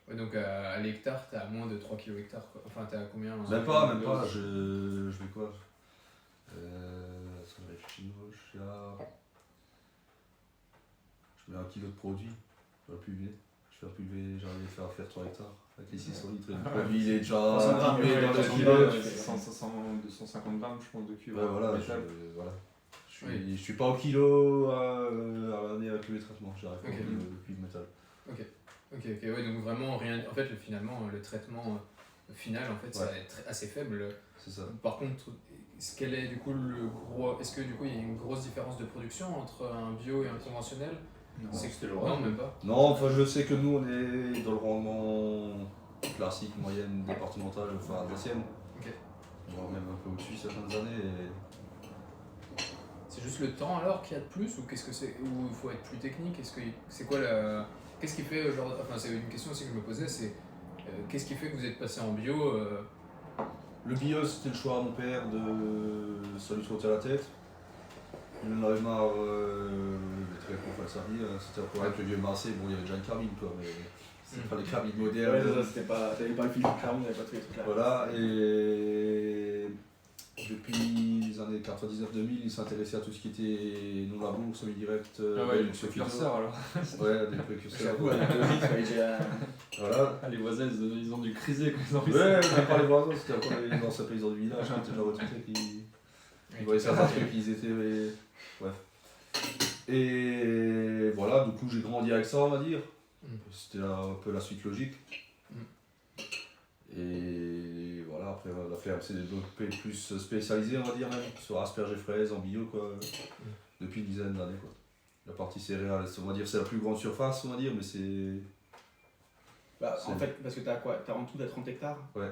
Ouais, donc à l'hectare, t'as moins de 3 kg hectare. Quoi. Enfin, t'as combien Même pas, je fais quoi ça me réfléchit, je mets 1 kg de produit, je vais pulver. J'arrive à faire 3 hectares avec les 600 litres. Le produit il est déjà 300 grammes, pulvé ouais, dans le 300 kilo. grammes, Ouais, 250 grammes, je pense, de cuivre. voilà, métal. voilà. Oui. Je suis pas au kilo à l'année avec les traitements, j'arrive pas Ok. au kilo de cuivre métal. Ok, ouais, donc vraiment rien. En fait, finalement, le traitement final, en fait, ça Ouais. va être assez faible. C'est ça. Par contre, quel est du coup le gros. Est-ce que du coup il y a une grosse différence de production entre un bio et un conventionnel? Non, C'est c'était que le non, même pas. Non, enfin je sais que nous on est dans le rendement classique, moyenne, départementale, enfin alsacienne. Ok. Voire même un peu au-dessus certaines années. Et C'est juste le temps alors qu'il y a de plus ou qu'est-ce que c'est, ou il faut être plus technique? Est-ce que c'est quoi la, qu'est-ce qui fait genre, enfin c'est une question aussi que je me posais, c'est qu'est-ce qui fait que vous êtes passé en bio le bio, c'était le choix à mon père de ça lui trottait à la tête. Il en avait marre, il était très content de sa vie, c'était encore avec le vieux Marseille, bon il y avait déjà une carbine quoi, mais c'était pas les carbines modernes. Ouais, ça, c'était pas. T'avais pas le filtre carbone, t'avais pas tous les trucs là. Voilà, et depuis les années 99-2000, il s'intéressait à tout ce qui était non-labour, semi-direct, Ah ouais, luxe le phyto. précurseur alors. Ouais, des précurseurs. J'avoue, avec le vide, fallait déjà. Voilà. Ah, les voisins ils ont dû criser quand ils ont vu Ouais, ça. même pas les voisins, c'était encore les anciens paysans du village qui étaient déjà retraités, qui voyaient certains trucs, ils étaient. Bref. Et voilà, du coup j'ai grandi avec ça, on va dire. C'était un peu la suite logique. Et voilà, après la ferme s'est développée plus spécialisée, on va dire, même sur asperges et fraises en bio, quoi, depuis une dizaine d'années, quoi. La partie céréales, on va dire, c'est la plus grande surface, on va dire, mais c'est. Bah, en fait, parce que t'as quoi? T'as en tout, t'as 30 hectares. Ouais.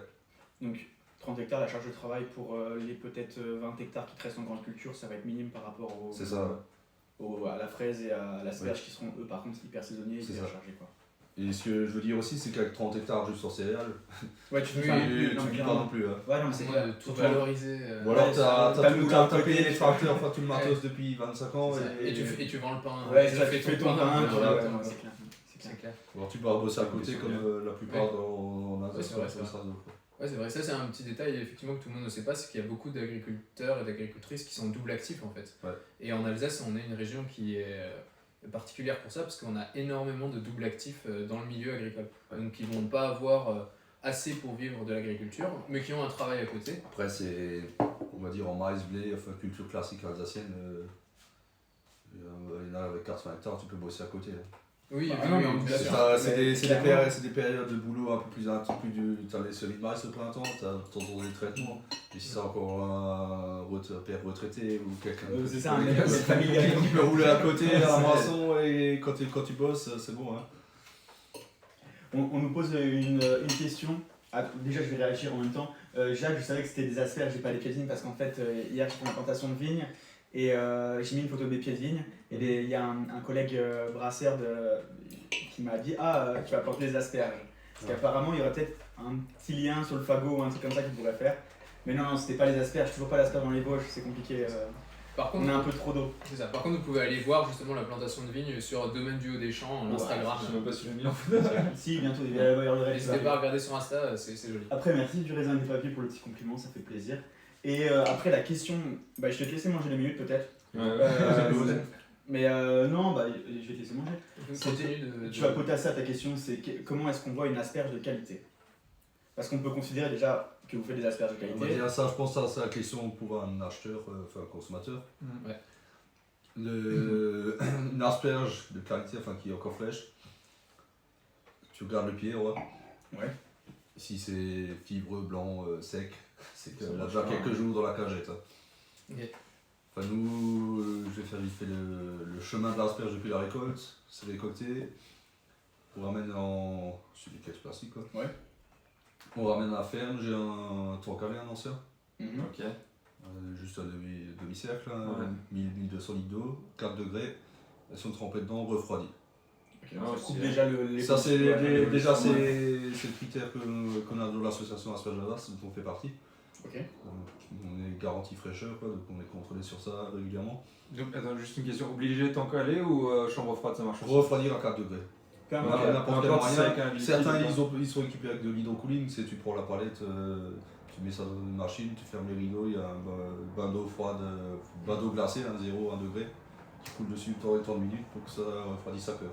Donc 30 hectares, la charge de travail pour les peut-être 20 hectares qui te restent en grande culture, ça va être minime par rapport C'est ça. à la fraise et à l'asperge qui seront eux par contre hyper saisonniers et C'est hyper ça. chargés quoi. Et ce que je veux dire aussi, c'est qu'avec 30 hectares juste sur céréales, Ouais, tu Oui, fais tu vis pas non plus. Hein. Ouais, non, mais c'est C'est clair. de tout Surtout- valoriser. Ou alors Ouais, t'as t'as le tout moulin à t'as côté, payé les tu tracteurs, enfin tout le matos depuis 25 ans. C'est ça. Et tu vends le pain. Ouais, tu ça fais fait ton ton pain, voilà, ouais, exactement. c'est clair. C'est clair. Alors tu pars bosser à Ouais, côté c'est comme bien. la plupart en Ouais, Alsace, c'est vrai, sur c'est Strasbourg, quoi. Ouais, c'est vrai, ça c'est un petit détail effectivement que tout le monde ne sait pas, c'est qu'il y a beaucoup d'agriculteurs et d'agricultrices qui sont double actifs en fait. Ouais. Et en Alsace, on est une région qui est particulière pour ça parce qu'on a énormément de double actifs dans le milieu agricole. Ouais. Donc ils vont pas avoir assez pour vivre de l'agriculture, mais qui ont un travail à côté. Après, c'est, on va dire, en maïs, blé, enfin culture classique alsacienne, il y en a avec 400 hectares, tu peux bosser à côté. Hein. Oui, Ah oui, non, oui, mais en bien plus, sûr. C'est des périodes de boulot un peu plus intenses, t'as les semis de maïs au printemps, t'as des traitements, et si c'est encore un père retraité ou quelqu'un C'est ça, un mec familial. qui peut rouler à côté à la moisson, et quand tu bosses, c'est bon. Hein. On nous pose une question. Ah, déjà, je vais réagir en même temps. Jacques, je savais que c'était des asperges et pas des pieds de vigne parce qu'en fait, hier, j'ai fait une plantation de vigne et j'ai mis une photo des pieds de vigne. Et il y a un collègue brasseur qui m'a dit ah, tu vas planter des asperges. Parce qu'apparemment, il y aurait peut-être un petit lien sur le fagot ou un truc comme ça qu'il pourrait faire. Mais non, c'était pas les asperges, toujours pas l'asperge dans les poches, c'est compliqué. Par contre, On a un peu trop d'eau. c'est ça. Par contre, vous pouvez aller voir justement la plantation de vigne sur Domaine du Haut des Champs, Instagram. Je sais même pas si je l'ai mis en Si, bientôt, il va y avoir le reste. N'hésitez pas à regarder sur Insta, c'est joli. Après, merci du raisin et des papiers pour le petit compliment, ça fait plaisir. Et après, la question, bah, je vais te laisser manger 2 minutes peut-être. Mais non, bah, je vais te laisser manger. Continue de. Tu vas potasser à ta question, c'est comment est-ce qu'on voit une asperge de qualité? Parce qu'on peut considérer déjà que vous faites des asperges de On va qualité. dire ça, je pense que c'est la question pour un acheteur, enfin un consommateur. Ouais. Une asperge de qualité, enfin qui est encore fraîche, tu regardes le pied, ouais. Ouais. Si c'est fibreux, blanc, sec, c'est Ça qu'elle a marche déjà pas, quelques jours dans la cagette. Hein. Ok. Enfin, nous, je vais faire vite fait le chemin de l'asperge depuis la récolte, c'est récolté, on ramène sur des caisses plastiques quoi. Ouais. On ramène à la ferme, j'ai un tour carré, un ancien. Mhm. Ok. Juste un demi-cercle, Ouais. 1200 litres d'eau, 4 degrés, elles sont trempées dedans, refroidies. Ok, Ah, ça coupe c'est- déjà les. Ça, c'est ouais, déjà ouais. c'est le critère qu'on a dans l'association Asperge Alsace, dont on fait partie. Ok. On est garanti fraîcheur, quoi, donc on est contrôlé sur ça régulièrement. Donc, attends, juste une question. Obligé tant calé ou chambre froide ça marche aussi? Refroidir à 4 degrés. Peu Ouais, importe. n'importe quel importe si c'est moyen. avec un liquide Certains ou pas. ils sont équipés avec de l'hydrocooling, c'est tu prends la palette, tu mets ça dans une machine, tu fermes les rideaux, il y a un bain d'eau froide, bain d'eau glacée, 0, 1 degré, qui coule dessus tant et tant de minutes pour que ça refroidisse à cœur.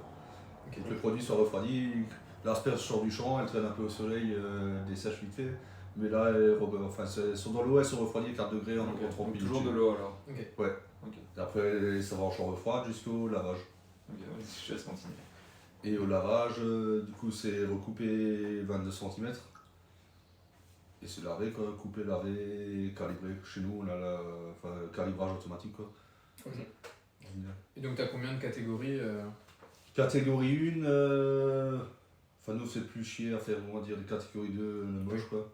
Ok. Donc le produit soit refroidi, l'asperge sort du champ, elle traîne un peu au soleil, dessèche vite fait, mais là elles sont dans l'eau, elles sont refroidies 4 degrés en Ok, 30 donc minutes. toujours de l'eau alors. Ouais. Ok. Et après ça va en chambre froide jusqu'au lavage. Ok, vas-y, je laisse continuer. Et au lavage, du coup c'est recoupé 22 cm. Et c'est lavé quoi, coupé, lavé, calibré. Chez nous on a calibrage automatique quoi. Ok. Et donc, tu as combien de catégories Catégorie 1, Enfin, nous, c'est plus chier à faire, on va dire, des catégories 2 moches, quoi.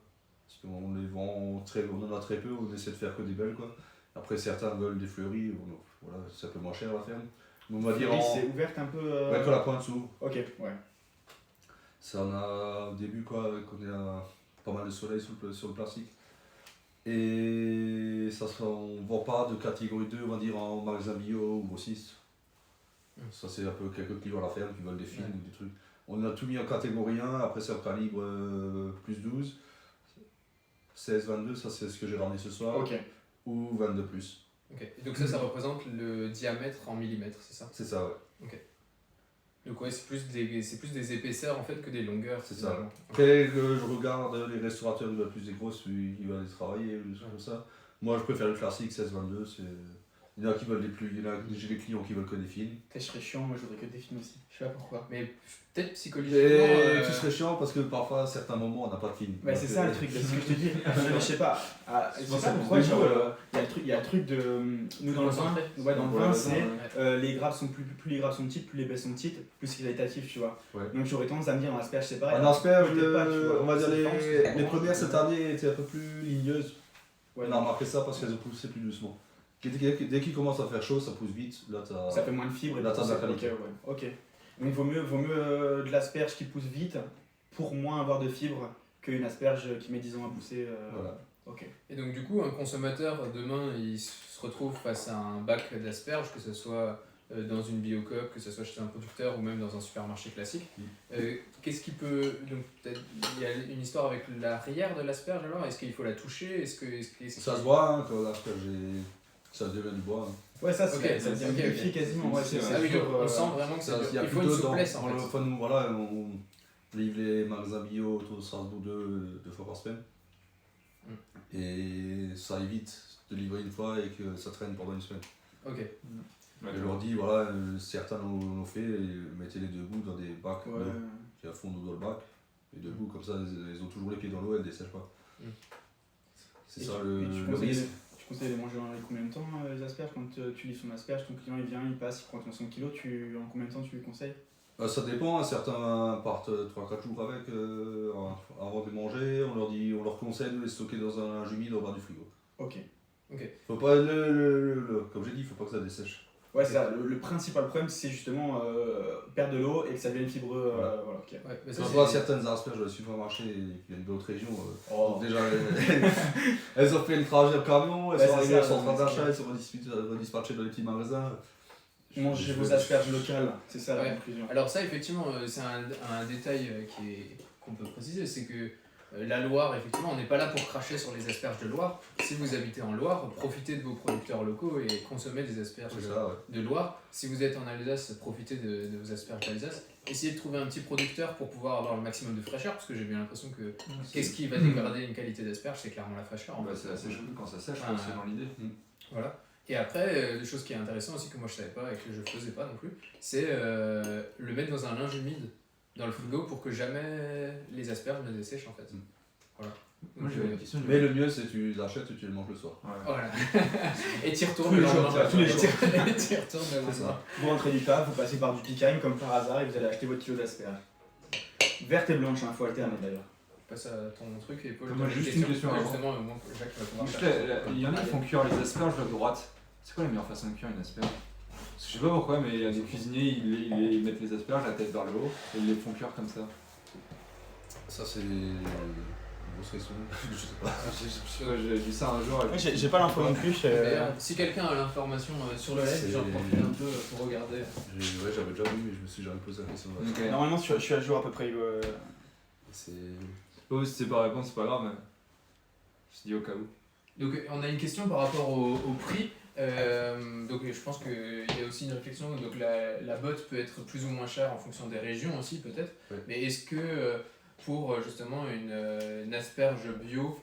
Parce qu'on les vend on en a très peu, on essaie de faire que des belles, quoi. Après, certains veulent des fleuris, bon, voilà, c'est un peu moins cher à la ferme. Mais on va dire c'est ouverte un peu. Ouais, quand la pointe s'ouvre. Ok, ouais. Ça en a au début, quoi, qu'on a pas mal de soleil sur le plastique. Et ça, on ne vend pas de catégorie 2, on va dire, en magasin bio ou grossiste. Ça, c'est un peu quelques clients à la ferme qui veulent des films ou des trucs. On a tout mis en catégorie 1, après c'est en calibre plus 12. 16, 22, ça c'est ce que j'ai ramené ce soir. Ok. Ou 22 plus. Ok. Et donc ça représente le diamètre en millimètres, c'est ça? C'est ça, ouais. Ok. Donc ouais, c'est plus des épaisseurs en fait que des longueurs. C'est ça. finalement. Après, je regarde les restaurateurs qui veulent plus des grosses, qui veulent aller travailler, ou des choses comme ça. Moi, je préfère le classique 16-22. Il y en a qui veulent des plus. J'ai des clients qui veulent que des films. Je serais chiant, moi je voudrais que des films aussi. Je sais pas pourquoi. Mais peut-être psychologiquement. Et tu serais chiant parce que parfois, à certains moments, on n'a pas de film. Ouais, c'est ça le truc, c'est ce que je te dis. Mais je sais pas. Je sais pas pourquoi, il y a le truc de. Nous dans le vin, dans le vin, c'est les grappes sont plus les grappes sont petites, plus les baies sont petites, plus c'est qualitatif, tu vois. Ouais. Donc j'aurais tendance à me dire en asperge, c'est pareil. En asperge, Peut-être pas, tu vois. on va dire Ça dépend, parce que les premières cette année étaient un peu plus ligneuses. Ouais, on a remarqué ça parce qu'elles ont poussé plus doucement. Dès qu'il commence à faire chaud, ça pousse vite. Là, ça fait moins de fibres et là, tout t'as de ça. la qualité. Ok. Donc vaut mieux de l'asperge qui pousse vite pour moins avoir de fibres qu'une asperge qui met 10 ans à pousser. Voilà. Ok. Et donc du coup, un consommateur demain, il se retrouve face à un bac d'asperges, que ce soit dans une biocoop, que ce soit chez un producteur ou même dans un supermarché classique. Qu'est-ce qui peut... Donc il y a une histoire avec l'arrière de l'asperge alors? Est-ce qu'il faut la toucher? Ça se voit hein, quand l'asperge ça devient du bois. Hein. Ouais, ça Okay, ça devient liquéfié quasiment. Ouais, Ah oui, on sent vraiment que il y a il faut une plutôt souplesse en fait. Enfin, nous, voilà, on livre les magasins bio autour de Strasbourg 2 fois par semaine. Et ça évite de livrer une fois et que ça traîne pendant une semaine. Ok. Je leur dis, voilà, certains l'ont fait, mettez les deux bouts dans des bacs qui fondent dans le bac. Les deux bouts, comme ça, ils ont toujours les pieds dans l'eau, elles ne dessèchent pas. C'est ça le risque. Tu conseilles de manger en combien de temps les asperges? Quand tu livres son asperge, ton client il vient, il passe, il prend ton 100 kg, en combien de temps tu lui conseilles? Ça dépend, hein. Certains partent 3-4 jours avec avant de manger, on leur conseille de les stocker dans un linge humide au bas du frigo. Ok. Faut pas comme j'ai dit, il faut pas que ça dessèche. Ouais, c'est ça. Le principal problème, c'est justement perdre de l'eau et que ça devienne fibreux. Voilà. Ok. Ouais, mais Quand ça, on voit certaines asperges au supermarché qui viennent d'autres régions, Oh. déjà elles ont fait le trajet au camion, elles Ouais, sont c'est arrivées ça, au centre c'est d'achat, ça. elles sont redispatchées dans les petits magasins. Mangez vos asperges locales, c'est ça la Ouais. conclusion. Alors ça, effectivement, c'est un détail qu'on peut préciser, c'est que la Loire, effectivement, on n'est pas là pour cracher sur les asperges de Loire. Si vous habitez en Loire, profitez de vos producteurs locaux et consommez des asperges C'est ça, ouais. de Loire. Si vous êtes en Alsace, profitez de vos asperges d'Alsace. Essayez de trouver un petit producteur pour pouvoir avoir le maximum de fraîcheur, parce que j'ai bien l'impression que qu'est-ce qui va dégrader une qualité d'asperge, c'est clairement la fraîcheur. En fait. C'est assez chaud quand ça sèche, Ah. c'est dans l'idée. Voilà. Et après, des choses qui est intéressant aussi que moi je savais pas et que je faisais pas non plus, c'est le mettre dans un linge humide dans le frigo pour que jamais les asperges ne dessèchent en fait. Voilà. Moi j'avais une question. Mais le mieux c'est que tu les achètes et tu les manges le soir. Voilà. Et tu retournes Tous le les jours, lendemain. tous les jours. Et tu retournes le C'est lendemain. ça. Vous rentrez du taf, vous passez par du Picagne comme par hasard et vous allez acheter votre kilo d'asperges. Verte et blanche, faut alterner d'ailleurs. Passe à ton truc et Paul. Moi, t'as juste une question Ouais, avant. justement, au moins Jacques va pouvoir Juste, faire. il y en a qui font cuire les asperges de droite. C'est quoi la meilleure façon de cuire une asperge? Parce que je sais pas pourquoi, mais il y a des cuisiniers, ils mettent les asperges la tête vers le haut et ils les font cuire comme ça. Ça c'est une grosse question. Je sais pas. J'ai vu ça un jour. J'ai pas l'info non plus. D'ailleurs, si quelqu'un a l'information sur le live, j'en profite un peu pour regarder. Ouais, j'avais déjà vu, mais je me suis jamais posé la question. Ok. Normalement, je suis à jour à peu près. C'est. Oh, si c'est pas réponse, c'est pas grave, mais. Je dis au cas où. Donc on a une question par rapport au prix. Donc je pense qu'il y a aussi une réflexion. Donc la botte peut être plus ou moins chère en fonction des régions aussi peut-être. Ouais. Mais est-ce que pour justement une asperge bio,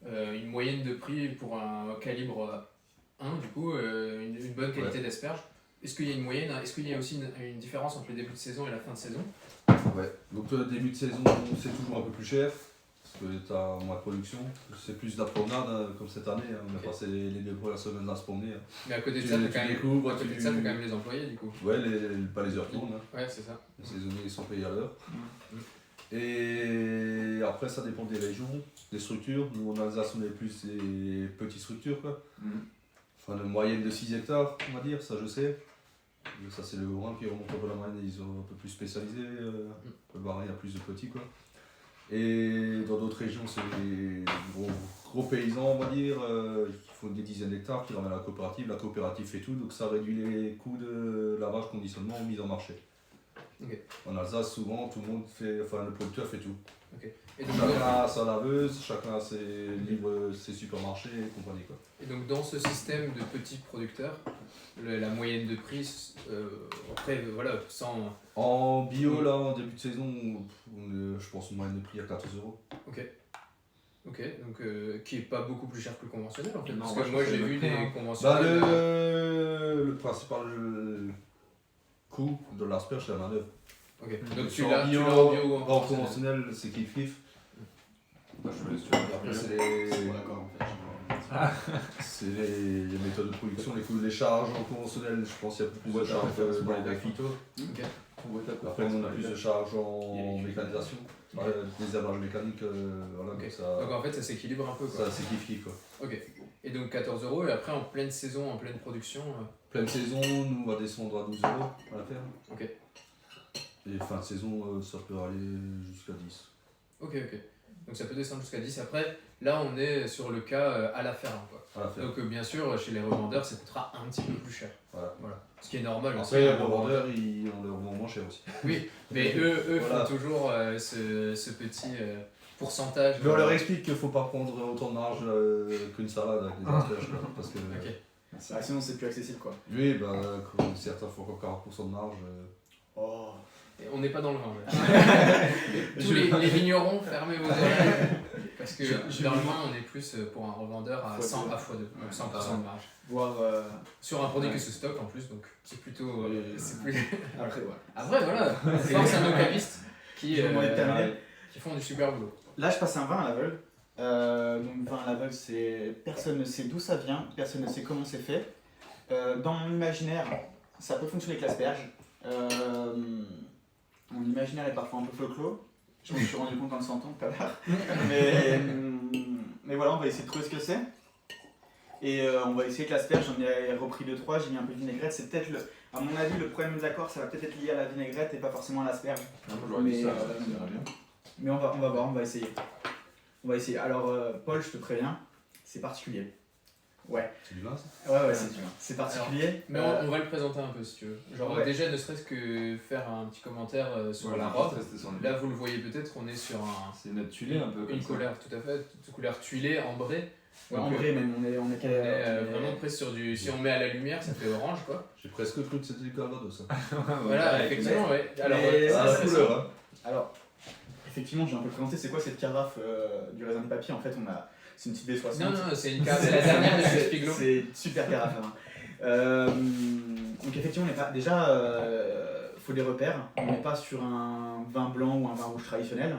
une moyenne de prix pour un calibre 1 du coup, une bonne qualité d'asperge, est-ce qu'il y a une moyenne? Est-ce qu'il y a aussi une différence entre le début de saison et la fin de saison? Ouais, donc le début de saison c'est toujours un peu plus cher, parce que tu as moins de production. C'est plus de la promenade, hein, comme cette année, hein. On a passé les 2 premières semaines à se promener. Hein. Mais à côté de Tu ça, t'as tu quand même, découvres, à côté de ça, t'as quand même les employés du coup. Ouais, pas les heures tournent, hein. Ouais, c'est ça. Les saisonniers ils sont payés à l'heure. Et après, ça dépend des régions, des structures. Nous, en Alsace, on est plus des petites structures, quoi. Enfin, une moyenne de 6 hectares, on va dire, ça je sais. Ça, c'est le Haut-Rhin qui remonte un peu la moyenne, ils sont un peu plus spécialisés. Le Bas-Rhin, il y a plus de petits, quoi. Et dans d'autres régions, c'est des gros paysans, on va dire, qui font des dizaines d'hectares, qui ramènent à la coopérative. La coopérative fait tout, donc ça réduit les coûts de lavage, conditionnement, mise en marché. Ok. En Alsace, souvent, tout le monde fait, enfin, le producteur fait tout. Et donc, Chacun a sa laveuse, chacun a ses livres, ses supermarchés et compagnie, quoi. Et donc dans ce système de petits producteurs, la moyenne de prix, après voilà, sans... En bio, là, en début de saison, on est, je pense, moyenne de prix à 14 €. Ok, donc qui est pas beaucoup plus cher que le conventionnel en fait, Non, parce moi, que je moi pense que j'ai c'est vu le des prix, hein. conventionnels... Le principal coût de l'asperge, c'est la main-d'œuvre. Ok, donc tu En l'as en bio ou en hors conventionnel. conventionnel, c'est kiff-kiff. Moi, je laisse faire. Après, c'est C'est les... bon d'accord en fait. C'est les méthodes de production, les coûts des charges en conventionnel, je pense qu'il y a plus de charges dans les bacs phyto. Ok. Après, on a plus de charges en mécanisation, des abages mécaniques, voilà, Ok. donc ça, Donc en fait ça s'équilibre un peu quoi. ça c'est kiff-kiff, quoi. Ok. Et donc 14 € et après en pleine saison, en pleine production... Pleine saison, nous on va descendre à 12 € à la ferme. Ok. Et fin de saison, ça peut aller jusqu'à 10. Ok. Donc ça peut descendre jusqu'à 10. Après, là on est sur le cas à la ferme quoi. À la ferme. Donc bien sûr, chez les revendeurs, ça coûtera un petit peu plus cher. Voilà. Ce qui est normal. aussi. Après, les revendeurs, on les revend moins cher aussi. Oui, mais eux Voilà. font toujours ce petit pourcentage. Mais on leur explique qu'il ne faut pas prendre autant de marge qu'une salade avec des asperges, quoi, parce que... Ok. Ah, sinon c'est plus accessible quoi. Oui, bah, comme certains font encore 40% de marge. Oh. Et on n'est pas dans le vin. Là. Tous les vignerons, fermez vos oreilles. Parce que dans le vin, on est plus pour un revendeur à 100 à x2, donc 100% de marge. Voir Sur un produit que se stocke en plus, donc c'est plutôt. C'est plus... après ouais. Après, voilà, force à nos cavistes qui Ils ont envie de terminer. font du super boulot. Là je passe un vin à l'aveugle. Donc vin à l'aveugle, c'est personne ne sait d'où ça vient, personne ne sait comment c'est fait. Dans mon imaginaire, ça peut fonctionner avec l'asperge. Mon imaginaire est parfois un peu folklore. Je me suis rendu compte en le sentant tout à l'heure. Mais voilà, on va essayer de trouver ce que c'est. Et on va essayer que l'asperge, j'en ai repris 2-3, j'ai mis un peu de vinaigrette. C'est peut-être, à mon avis, le problème d'accord, ça va peut-être être lié à la vinaigrette et pas forcément à l'asperge. Mais, mais on va voir, on va essayer. On va essayer. Alors, Paul, je te préviens, c'est particulier. Ouais. C'est du vin, ça? Ouais, c'est du vin. C'est particulier. Mais on va le présenter un peu si tu veux. Genre, Ouais. déjà, ne serait-ce que faire un petit commentaire sur la robe. Là, vous le voyez peut-être, on est sur C'est notre tuilé un peu comme une ça. couleur, tout à fait, une couleur tuilée, ambrée. Ouais, Donc, en vrai, même, on est on est vraiment presque sur du. Si on met à la lumière, ça fait orange quoi. J'ai presque cru que c'était du Calvados, ça. Voilà, effectivement, ouais. Alors, Mais- c'est Ah, la intéressant. couleur, hein. Alors, effectivement, j'ai un peu présenté, c'est quoi cette carafe du raisin de papier. En fait, c'est une petite V60. Non, c'est une carte, c'est la dernière de chez Spiglo. C'est une super carafe à vin. Donc effectivement, on n'est pas... Déjà, faut des repères. On n'est pas sur un vin blanc ou un vin rouge traditionnel.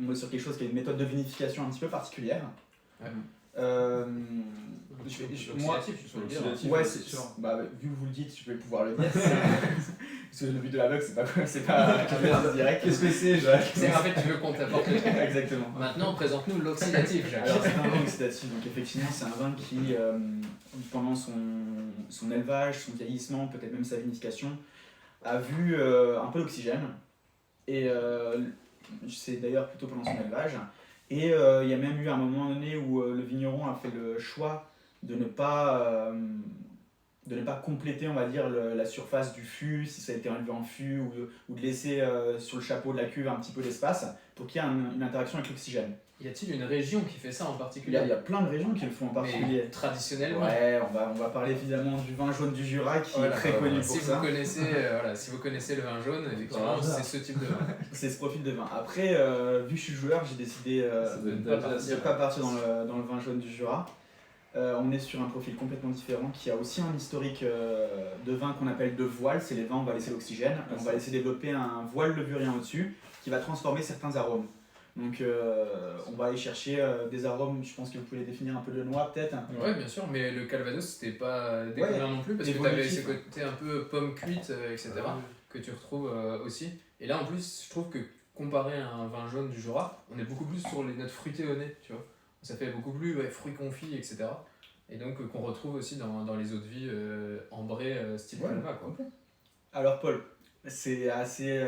On est sur quelque chose qui est une méthode de vinification un petit peu particulière. Ouais. Moi, L'oxydatif, je peux le dire. L'oxydatif. ouais, c'est sûr. bah, vu que vous le dites, je vais pouvoir le dire. Parce que le but de la bug, c'est pas direct. Qu'est-ce que c'est, Jacques? C'est en fait, tu veux qu'on t'apporte le truc. Exactement. Maintenant, présente-nous l'oxydatif, Jacques. Alors c'est un vin oxydatif, donc effectivement c'est un vin qui, pendant son élevage, son vieillissement, peut-être même sa vinification, a vu un peu d'oxygène. Et c'est d'ailleurs plutôt pendant son élevage. Et il y a même eu un moment donné où le vigneron a fait le choix de ne pas compléter, on va dire, la surface du fût, si ça a été élevé en fût, ou de laisser sur le chapeau de la cuve un petit peu d'espace pour qu'il y ait une interaction avec l'oxygène. Y a-t-il une région qui fait ça en Il particulier? y a plein de régions qui le font en particulier. Mais traditionnellement. Ouais, on va parler évidemment du vin jaune du Jura qui Voilà. est très connu pour Si ça. si vous connaissez le vin jaune, effectivement, Voilà. c'est ce type de vin. C'est ce profil de vin. Après, vu que je suis joueur, j'ai décidé Ça doit être pas déjà partir. de ne pas partir dans le vin jaune du Jura. On est sur un profil complètement différent qui a aussi un historique de vin qu'on appelle de voile. C'est les vins, on va laisser l'oxygène. On va laisser développer un voile levurien au-dessus qui va transformer certains arômes. Donc on va aller chercher des arômes, je pense que vous pouvez les définir un peu de noix peut-être. Ouais, bien sûr, mais le Calvados, c'était pas découvert non plus parce que tu avais évolutif, ce côté un peu pomme cuite, etc. que tu retrouves aussi. Et là, en plus, je trouve que comparé à un vin jaune du Jura, on est beaucoup plus sur les notes fruitées au nez, tu vois. Ça fait beaucoup plus fruits confits, etc. Et donc qu'on retrouve aussi dans les eaux de vie ambrées style Palma, quoi. Alors Paul, c'est assez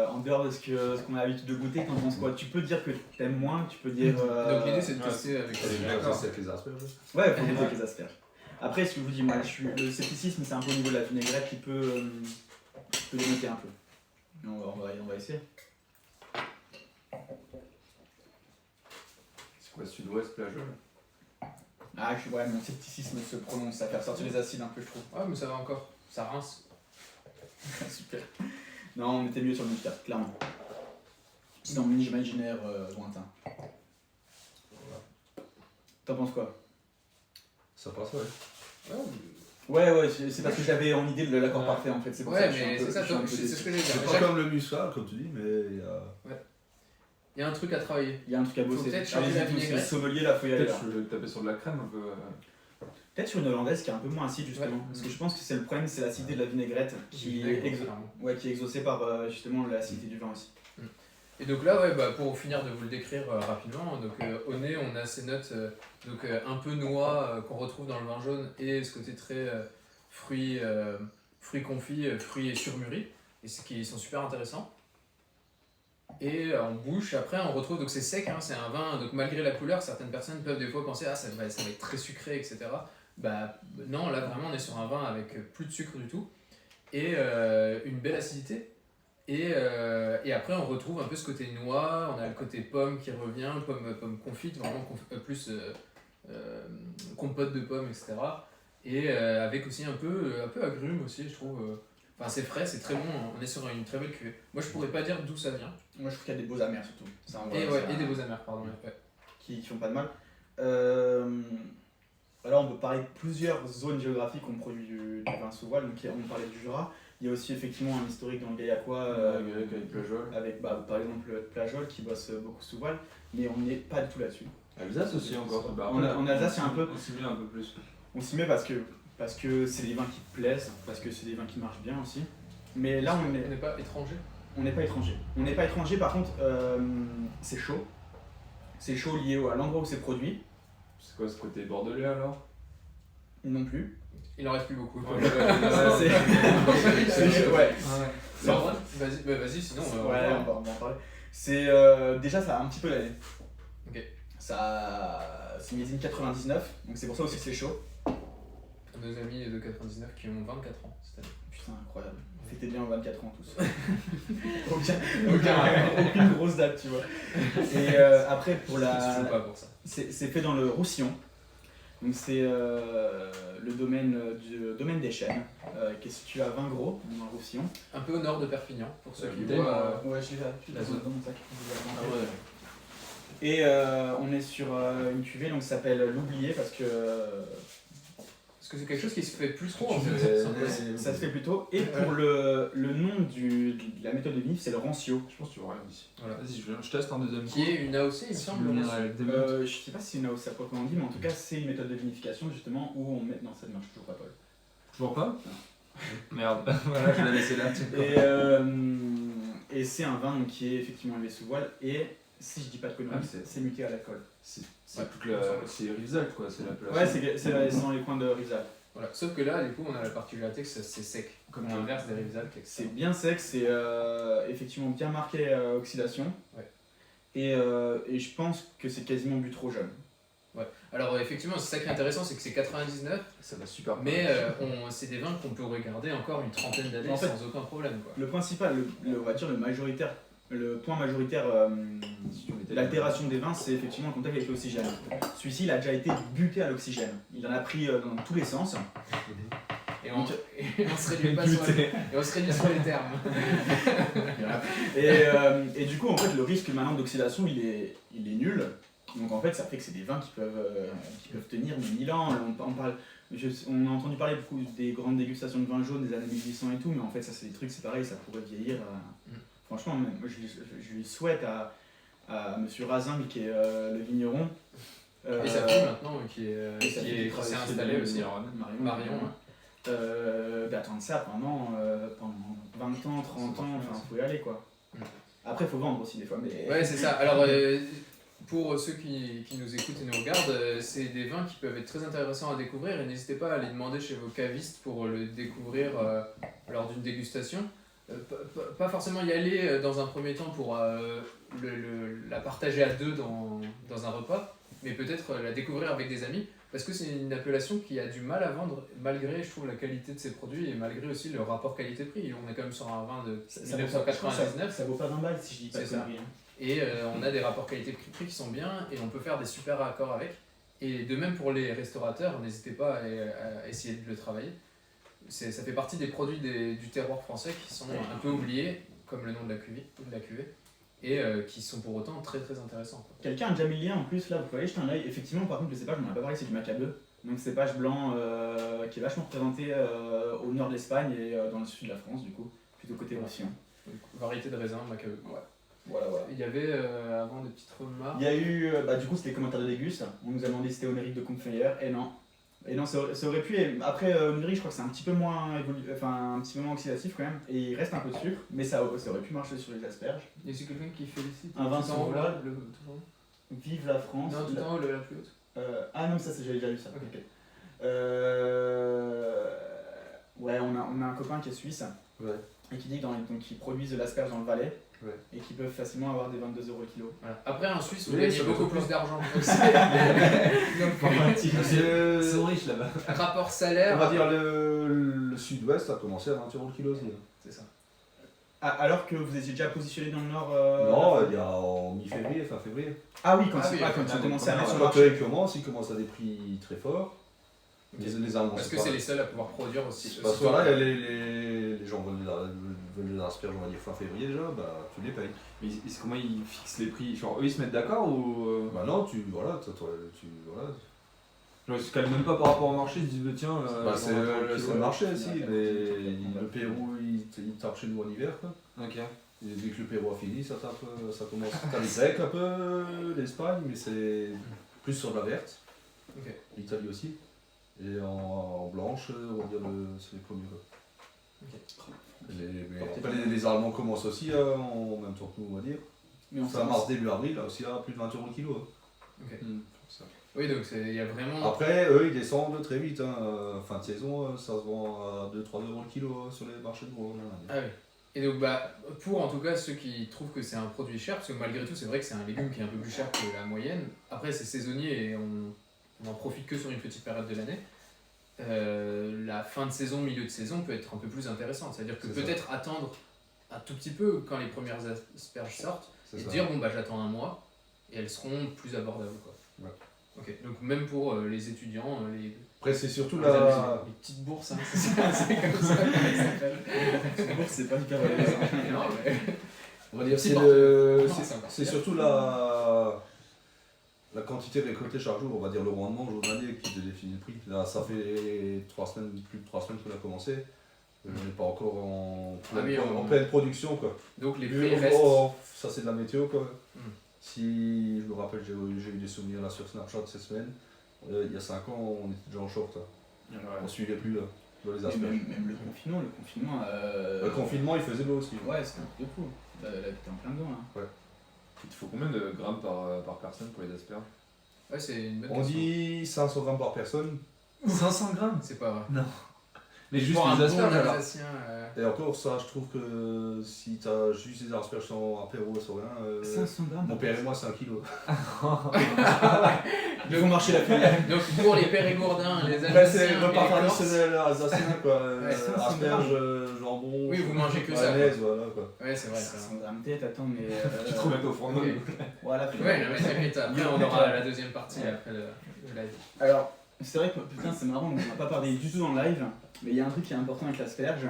en dehors de ce qu'on a l'habitude de goûter, t'en penses quoi? Tu peux dire que t'aimes moins, tu peux dire... Donc l'idée c'est de tester avec C'est avec les asperges. Ouais, faut goûter avec les asperges. Après, ce que je vous dis, moi, le scepticisme, c'est un peu au niveau de la vinaigrette qui peut limiter un peu. Mais on va essayer. C'est quoi, sud-ouest, plageux Ah, ouais, mon scepticisme se prononce, ça fait ressortir les acides un peu, je trouve. Ouais, mais ça va encore, ça rince. Super. Non, on était mieux sur le mystère, clairement. C'est dans mon imaginaire lointain. T'en penses quoi? Ça passe, ouais. Ouais, c'est parce que j'avais en idée l'accord parfait en fait. C'est pour ça Ouais, que je suis un mais peu- c'est ça, je suis un peu c'est ce déçu. que j'ai dit. C'est pas comme le muscal, comme tu dis, mais il y a... Il y a un truc à travailler. Il y a un truc à Faut bosser. peut-être changer la Allez-y tous, vinaigrette. le sommelier là, faut y aller là. Peut-être taper sur de la crème un peu. Peut-être sur une hollandaise qui est un peu moins acide justement. Ouais. Parce que je pense que c'est le problème, c'est l'acidité de la vinaigrette qui est, Clairement. qui est exaucée par justement l'acidité du vin aussi. Et donc là, ouais, pour finir de vous le décrire rapidement, donc au nez, on a ces notes un peu noix qu'on retrouve dans le vin jaune et ce côté très fruits confits, fruits surmûris, et ce qui sont super intéressants. Et en bouche, après, on retrouve, donc c'est sec, hein, c'est un vin, donc malgré la couleur, certaines personnes peuvent des fois penser, ah, ça va être très sucré, etc. Bah non, là vraiment, on est sur un vin avec plus de sucre du tout, et une belle acidité. Et après, on retrouve un peu ce côté noix, on a le côté pomme qui revient, pomme confite, vraiment plus compote de pommes, etc. Et avec aussi un peu agrumes aussi, je trouve. Enfin, c'est frais, c'est très bon, on est sur une très belle cuvée. Moi, je pourrais pas dire d'où ça vient. Moi je trouve qu'il y a des beaux amers surtout. Ça, Et des beaux amers, pardon. Ouais. qui font pas de mal. Alors on peut parler de plusieurs zones géographiques où on produit du vin sous voile. Donc on parlait du Jura. Il y a aussi effectivement un historique dans le Gaillacois Avec Plajol. avec par exemple Plajol qui bosse beaucoup sous voile, mais on n'est pas du tout là-dessus. Alsace aussi encore. Bah, En Alsace, c'est un peu- On simule un peu plus. On s'y met parce que c'est des vins qui plaisent, parce que c'est des vins qui marchent bien aussi. Mais là On n'est pas étranger. on n'est pas étranger. On n'est pas étranger, par contre c'est chaud. C'est chaud lié à l'endroit où c'est produit, C'est quoi ce côté bordelais alors? non plus. Il en reste plus beaucoup. C'est chaud, ouais. C'est en vrai. Vas-y, sinon. Ouais, on va en parler. C'est déjà ça a un petit peu l'année. Ok. C'est millésime 99, donc c'est pour ça aussi que c'est chaud. Nos amis de 99 qui ont 24 ans cette année. Putain, incroyable. Fêtez bien 24 ans tous. Aucune grosse date, tu vois. Et après pour Je la. joue pas pour ça. C'est fait dans le Roussillon. Donc c'est le domaine des Chênes, qui est situé à Vingros, dans le Roussillon. Un peu au nord de Perpignan, pour ceux qui bouteille, voient. Ouais, je l'ai là. la zone. Dans mon sac. Ah ouais. Et on est sur une cuvée donc, qui s'appelle l'Oublié parce que Parce que c'est quelque chose qui se fait plus trop en Tu fait. fais- sans doute. ça se fait plutôt. Et pour le nom de la méthode de vinif, c'est le rancio. Je pense que tu vois rien ici. Voilà. Vas-y, je teste un deuxième Qui est une AOC, il me semble. le Rancio. Je sais pas si c'est une AOC à proprement dit, mais en tout cas c'est une méthode de vinification justement où on met. Non, ça ne marche toujours pas, Paul. Toujours pas Merde, voilà, je l'ai laissé là. Et c'est un vin donc, qui est effectivement élevé sous voile et si je dis pas de conneries, Ah, c'est muté à l'alcool. C'est Ouais. toute la. C'est Rivesaltes quoi, c'est l'appellation. Ouais, c'est dans les coins de Rivesaltes. Voilà. Sauf que là, du coup, on a la particularité que c'est sec, comme Ouais. l'inverse des Rivesaltes. C'est bien sec, c'est effectivement bien marqué oxydation. Ouais. Et je pense que c'est quasiment bu trop jeune. Ouais. Alors effectivement, c'est ça qui est intéressant, c'est que c'est 99, Ça va super bien. mais c'est des vins qu'on peut regarder encore une trentaine d'années En fait, sans aucun problème. Quoi. Le principal, on va dire le majoritaire, le point majoritaire l'altération des vins, c'est effectivement le contact avec l'oxygène. Celui-ci, il a déjà été buté à l'oxygène. Il en a pris dans tous les sens. Et on se réduit pas sur les, et on se réduit sur les termes. Et du coup, en fait, le risque maintenant d'oxydation, il est nul. Donc en fait, ça fait que c'est des vins qui peuvent tenir 1000 ans. On a entendu parler beaucoup des grandes dégustations de vins jaunes des années 1800 et tout, mais en fait, ça c'est des trucs, c'est pareil, ça pourrait vieillir. Franchement, moi, je lui souhaite à Monsieur Razing, qui est le vigneron. Et sa fille maintenant, qui et sa fille s'est qui installée aussi. Marion. D'attendre ça pendant 20 ans, 30 ans, enfin faut y aller quoi. Après, il faut vendre aussi des fois, mais... Ouais, c'est ça. Alors, pour ceux qui nous écoutent et nous regardent, c'est des vins qui peuvent être très intéressants à découvrir et n'hésitez pas à les demander chez vos cavistes pour le découvrir lors d'une dégustation. Pas forcément y aller dans un premier temps pour la partager à deux dans un repas, mais peut-être la découvrir avec des amis, parce que c'est une appellation qui a du mal à vendre, malgré, je trouve, la qualité de ses produits et malgré aussi le rapport qualité-prix. On est quand même sur un vin de Ça 1999. ça vaut pas 20 balles si je dis pas de C'est ça. conneries. Hein. Et on a des rapports qualité-prix qui sont bien et on peut faire des super raccords avec. Et de même pour les restaurateurs, n'hésitez pas à essayer de le travailler. Ça fait partie des produits du terroir français qui sont un peu oubliés, comme le nom de la cuvée, et qui sont pour autant très très intéressants. Quoi. Quelqu'un a déjà mis le lien en plus, là, vous pouvez aller jeter un œil. Effectivement, par contre, le cépage, on n'en a pas parlé, c'est du Macabeu. Donc, cépage blanc qui est vachement représenté au nord de l'Espagne et dans le sud de la France, du coup, plutôt côté roussillon. Donc, variété de raisin, Macabeu. Ouais. Voilà. Il y avait avant des petites remarques. Il y a eu, du coup, c'était commentaire de Dégus. On nous a demandé si c'était onérique de Confeyer, et non. Et non, ça aurait pu. Après, onérique, je crois que c'est un petit peu moins un petit peu moins oxydatif quand même. Et il reste un peu de sucre, mais ça aurait pu marcher sur les asperges. Y a aussi quelqu'un qui félicite Un vin tout en haut, sauvage. là, tout en haut. Vive la France. Non, tout en haut, la plus haute. Ah non, ça, j'avais déjà lu ça. Ok. Ouais, on a un copain qui est suisse. Ouais. Et qui dit qu'ils produisent de l'asperge dans le Valais. Ouais. Et qui peuvent facilement avoir des 22 € le kilo. Voilà. Après, en Suisse, vous Oui, gagnez ça beaucoup doit plus être d'argent. Donc, Ils sont riches là-bas. rapport On salaire. va dire le sud-ouest a commencé à 20 € le kilo aussi. C'est ça. Ah, alors que vous étiez déjà positionné dans le nord Non, il y a en mi-février, fin février. Ah oui, quand Ah ils oui, ont commencé à mettre sur le Quand marché. ils commencent à des prix très forts. Les Allemands, Parce que c'est les seuls à pouvoir produire aussi. Parce que là, les gens veulent les asperges, on va dire fin février déjà, bah tu les payes. Mais comment ils fixent les prix? Genre eux ils se mettent d'accord ou. Bah non, voilà. Genre ils se calment même pas par rapport au marché, ils se disent bah, tiens. Bah, c'est le marché aussi, Ouais, le Pérou il tape chez nous en hiver quoi. Ok. Et dès que le Pérou a fini, ça commence. T'as les Grecs un peu, l'Espagne, mais c'est plus sur la verte. Ok. L'Italie aussi. Et en blanche, on va dire c'est les premiers quoi. Mais après les Allemands commencent aussi en même temps que nous on va dire. Mais on Fin mars, début avril, là aussi à plus de 20 € le kilo. Hein. Ok. Ça. Oui, donc il y a vraiment. Après, eux ils descendent très vite. Hein. Fin de saison, ça se vend à 2-3 € le kilo sur les marchés de gros. Ah oui. Et donc, pour en tout cas ceux qui trouvent que c'est un produit cher, parce que malgré tout, c'est vrai que c'est un légume qui est un peu plus cher que la moyenne. Après, c'est saisonnier et on n'en profite que sur une petite période de l'année. La fin de saison, milieu de saison peut être un peu plus intéressante. C'est-à-dire que C'est ça. peut-être attendre un tout petit peu quand les premières asperges sortent et ça. dire bon, j'attends un mois et elles seront plus abordables. Quoi. Ouais. Ok, donc même pour les étudiants, Après, c'est surtout les la. petites bourses, hein, c'est comme ça qu'elles s'appellent. c'est pas hyper valorisant. Non, mais- On va dire C'est c'est pas- le. Non, c'est- c'est encore C'est pire. surtout la quantité récoltée chaque jour, on va dire le rendement journalier qui définit le prix. Là, ça fait 3 semaines, plus de 3 semaines qu'on a commencé. On n'est pas encore en pleine production quoi. Donc les Mais prix restent. ça c'est de la météo quoi. Mm. Si je me rappelle, j'ai eu des souvenirs là sur Snapchat cette semaine. Il y a 5 ans, on était déjà en short. Hein. On suivait plus là, dans les Et asperges. même le confinement. Le confinement il faisait beau aussi. Ouais, c'était un truc de fou. Là, t'es en plein dedans. Là. Il te faut combien de grammes par personne pour les asperges? Ouais, c'est une bonne On question. dit 500 grammes par personne. 500 grammes. C'est pas vrai. Mais juste Pour un les bon asperges alors. Alsacien, Et encore ça, je trouve que si t'as juste des asperges sans apéro, sans rien, 500 grammes. mon père et moi c'est 1 kilo. Ils vont marcher la filière. Donc pour les Périgourdins, les Après c'est Alsaciens, repas et les Corses, traditionnel alsacien quoi. Ouais, 500 Asperges, jambon, Oui, vous mangez que ça, mayonnaise, voilà quoi. ouais, c'est vrai. ça. 500 grammes tête, attends, mais. Tu te remets au four. Ok. Voilà. Ouais, non, mais t'inquiète, après on aura la deuxième partie après le live. Alors, c'est vrai que putain, c'est marrant, on n'a pas parlé du tout dans le live, mais il y a un truc qui est important avec l'asperge,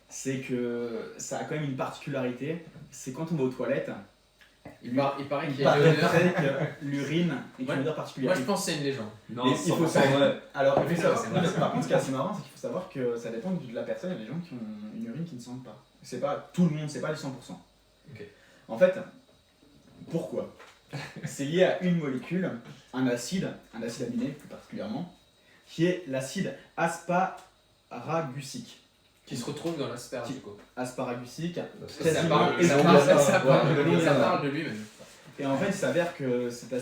c'est que ça a quand même une particularité, c'est quand on va aux toilettes, Il paraît qu'il y il a une odeur. paraîtrait que l'urine est une Ouais. odeur Moi particulière. je pense que c'est une légende. Non, Et il faut 100% savoir- vrai. Alors, Oui, ça, c'est vrai. par contre, ce qui est assez marrant, c'est qu'il faut savoir que ça dépend de la personne. Il y a des gens qui ont une urine qui ne sentent pas. C'est pas tout le monde, c'est pas du 100%. Ok. En fait, pourquoi? C'est lié à une molécule, un acide aminé plus particulièrement, qui est l'acide asparagusique. Qui se retrouve dans l'asperge du coup. asparagusique, Ça quasiment parle exclusivement. ça parle de lui-même. Et en fait, il s'avère que cet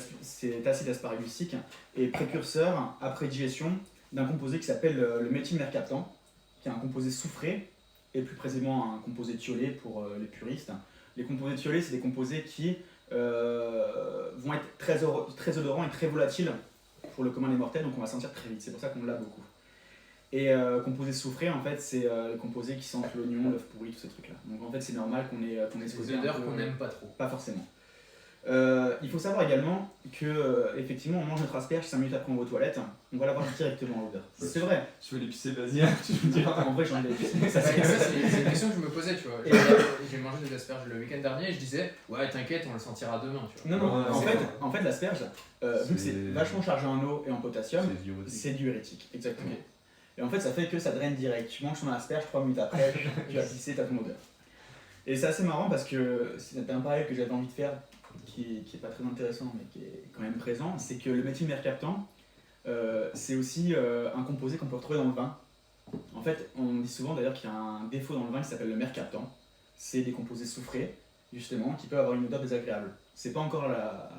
acide asparaglucique est précurseur, après digestion, d'un composé qui s'appelle le méthylmercaptan, qui est un composé soufré, et plus précisément un composé thiolé pour les puristes. Les composés thiolés, c'est des composés qui vont être très odorants et très volatiles pour le commun des mortels, donc on va sentir très vite, c'est pour ça qu'on l'a beaucoup. Et composé soufré, en fait, c'est les composés qui sentent l'oignon, l'œuf pourri, tous ces trucs-là. Donc en fait, c'est normal qu'on ait ce côté Des un odeurs peu- qu'on n'aime pas trop. Pas forcément. Il faut savoir également que effectivement on mange notre asperge 5 minutes après on va aux toilettes, on va l'avoir directement à l'odeur. C'est vrai. Je vais l'épicer, vas-y, tu veux dire. En vrai j'en ai ça, Ça, c'est- c'est une question que je me posais, tu vois. Et- J'ai mangé des asperges le week-end dernier et je disais, ouais, t'inquiète, on le sentira demain, tu vois. Non, non, Ouais, en fait l'asperge, vu que c'est C'est- vachement chargé en eau et en potassium, C'est diurétique. c'est diurétique, exactement. Ok. Et en fait ça fait que ça draine direct. Tu manges ton asperge, 3 minutes après, tu vas pisser, t'as ton odeur. Et c'est assez marrant parce que c'était un parallèle que j'avais envie de faire, qui est pas très intéressant mais qui est quand même présent, c'est que le méthylmercaptan, c'est aussi un composé qu'on peut retrouver dans le vin. En fait, on dit souvent d'ailleurs qu'il y a un défaut dans le vin qui s'appelle le mercaptan. C'est des composés soufrés, justement, qui peuvent avoir une odeur désagréable. C'est pas encore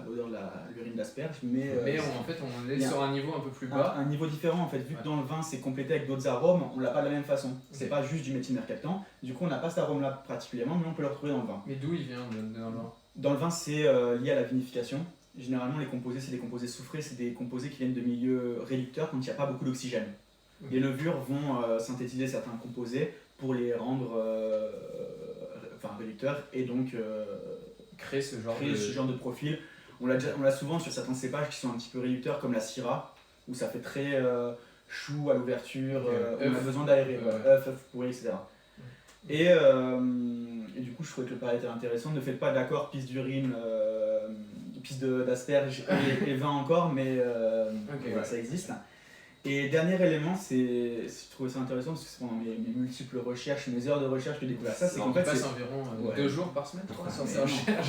l'odeur de l'urine d'asperge, mais, Mais en fait, on est il y a sur un niveau un peu plus bas. un niveau différent en fait. Vu que dans le vin c'est complété avec d'autres arômes, on l'a pas de la même façon. C'est Ok. pas juste du méthylmercaptan. Du coup, on n'a pas cet arôme-là particulièrement, mais on peut le retrouver dans le vin. Mais d'où il vient dans le vin? Dans le vin, c'est lié à la vinification. Généralement, les composés, c'est des composés soufrés, c'est des composés qui viennent de milieux réducteurs quand il n'y a pas beaucoup d'oxygène. Ok. Les levures vont synthétiser certains composés pour les rendre réducteurs et donc Créer ce genre créer ce genre de profil. On l'a souvent sur certains cépages qui sont un petit peu réducteurs, comme la Syrah, où ça fait très chou à l'ouverture, Ok. on a Œuf. besoin d'aérer, Ouais. œuf pourri, etc. Et du coup, je trouvais que le pari était intéressant. Ne faites pas d'accord piste d'urine, piste d'asperge et vin encore, mais voilà, ouais. ça existe. Et dernier élément, je trouvais ça intéressant parce que c'est pendant mes multiples recherches, mes heures de recherche que j'ai découvert ça, c'est On qu'en fait, passe environ Ouais. 2 jours par semaine, je crois, sur Mais ces non. recherches.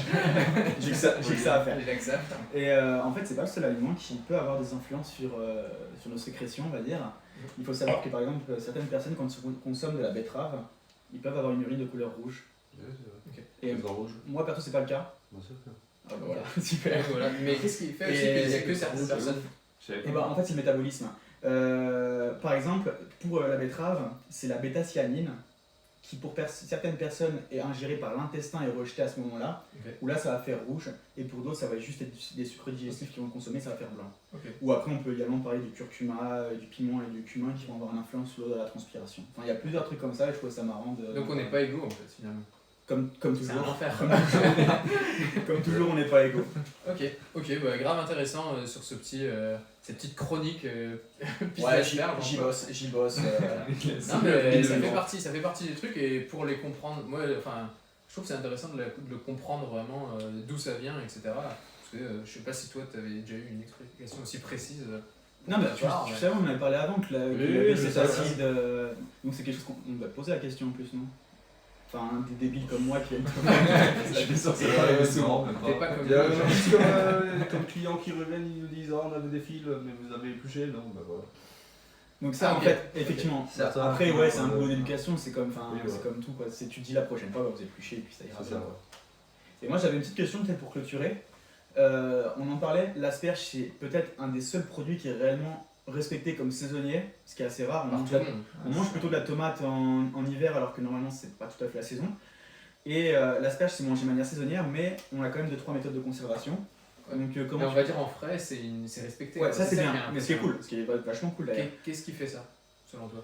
j'ai que ça à faire. Déjà que ça. Et en fait, c'est pas le seul aliment qui peut avoir des influences sur nos sécrétions, on va dire. Il faut savoir que par exemple, certaines personnes, quand ils consomment de la betterave, ils peuvent avoir une urine de couleur rouge. Et Les rouge. moi, perso, c'est pas le cas. Bien sûr. Ah bah voilà, super. Et voilà. Mais qu'est-ce qui fait aussi Et- qu'il n'y a que certaines personnes? Et bah, en fait, c'est le métabolisme. Par exemple, pour la betterave, c'est la bêta-cyanine qui, pour certaines personnes, est ingérée par l'intestin et rejetée à ce moment-là, Ok. où là, ça va faire rouge, et pour d'autres, ça va juste être des sucres digestifs qui vont le consommer, ça va faire blanc. Ok. Ou après, on peut également parler du curcuma, du piment et du cumin qui vont avoir une influence sur l'odeur de la transpiration. Enfin, il y a plusieurs trucs comme ça, et je trouve ça marrant de... Donc on n'est pas égaux en fait finalement. Comme C'est un toujours. enfer. Comme toujours, on n'est pas égaux. Ok, bah, grave intéressant sur cette petite chronique piste Ouais, d'asperge, j'y quoi. bosse. Non, mais ça fait partie des trucs et pour les comprendre, moi, enfin, je trouve que c'est intéressant de le comprendre vraiment d'où ça vient, etc. Parce que je sais pas si toi tu avais déjà eu une explication aussi précise. Non, mais tu Ouais. savais, on en avait parlé avant que Oui, cet c'est ça. acide. Donc c'est quelque chose qu'on va te poser la question en plus, non? Enfin, des débiles comme moi qui viennent. Je suis sûr que C'est c'est pas pas les souvent. T'es pas comme Il y a nous, genre. juste comme clients qui reviennent, ils nous disent ah, on avait des fils, mais vous avez épluché. Non, bah voilà. Donc ça, Ah, en ok. fait, effectivement. C'est ça. Après, ouais, c'est un boulot d'éducation, c'est comme, Oui, c'est ouais. comme tout, quoi. Tu te dis la prochaine fois, bah, vous épluchez et puis ça ira C'est bien. ça. Et moi, j'avais une petite question peut-être pour clôturer. On en parlait, l'asperge, c'est peut-être un des seuls produits qui est réellement respecté comme saisonnier, ce qui est assez rare. Par tout le monde. On mange plutôt de la tomate en hiver alors que normalement c'est pas tout à fait la saison. Et l'asperge c'est mangé de manière saisonnière, mais on a quand même 2-3 méthodes de conservation. Donc Mais comment on va dire en frais, c'est respecté. Ouais, quoi. ça c'est qui bien, est mais ce qui est impressionnant. cool, ce qui est vachement cool d'ailleurs. Qu'est-ce qui fait ça, selon toi?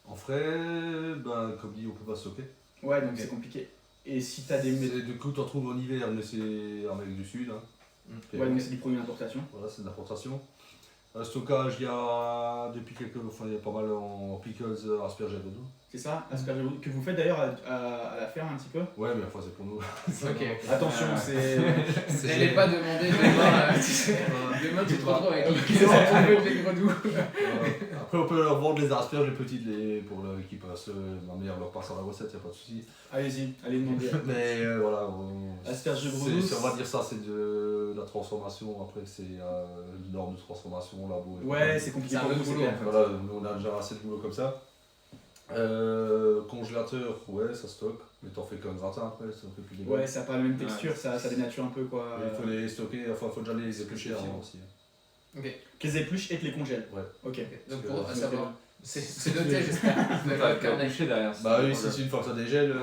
En frais, ben, comme dit, on peut pas stocker. Ouais, donc c'est compliqué. Et si t'as des Du coup, tu en trouves en hiver, mais c'est en Amérique du Sud. Hein. ouais, donc c'est du produit d'importation. Voilà, c'est de l'importation. Stockage, il y a depuis il y a pas mal en pickles, asperges et dodo. C'est ça, asperge que vous faites d'ailleurs à la ferme un petit peu. Ouais, mais enfin, c'est pour nous. Ok. Attention, c'est N'allez pas demander demain, tu sais. Demain tu te retrouves avec qui c'est les grenouilles. Après, on peut leur vendre les asperges, les petites, pour qui passent. Ma mère leur passe à la recette, il n'y a pas de souci. allez-y, allez demander. Mais voilà. Asperges de c'est- brebis. on va dire ça, c'est de la transformation. Après, c'est une norme de transformation, labo. et Ouais, tout. c'est compliqué C'est un pour autre vous, c'est boulot, clair. en fait. Voilà, nous on a déjà assez de boulot comme ça. Congélateur, ouais, ça stocke, mais t'en fais qu'un gratin après, ça en fait plus dégueu. Ouais, ça n'a pas la même texture, ça dénature un peu quoi. Il faut les stocker, enfin, faut déjà les éplucher avant aussi. Qu'ils épluchent et que les congèles. Ouais. Ok. Donc Parce pour que- à savoir, c'est noté j'espère. Vous avez le carnet. Caché derrière. Bah oui, si une fois que ça dégèle,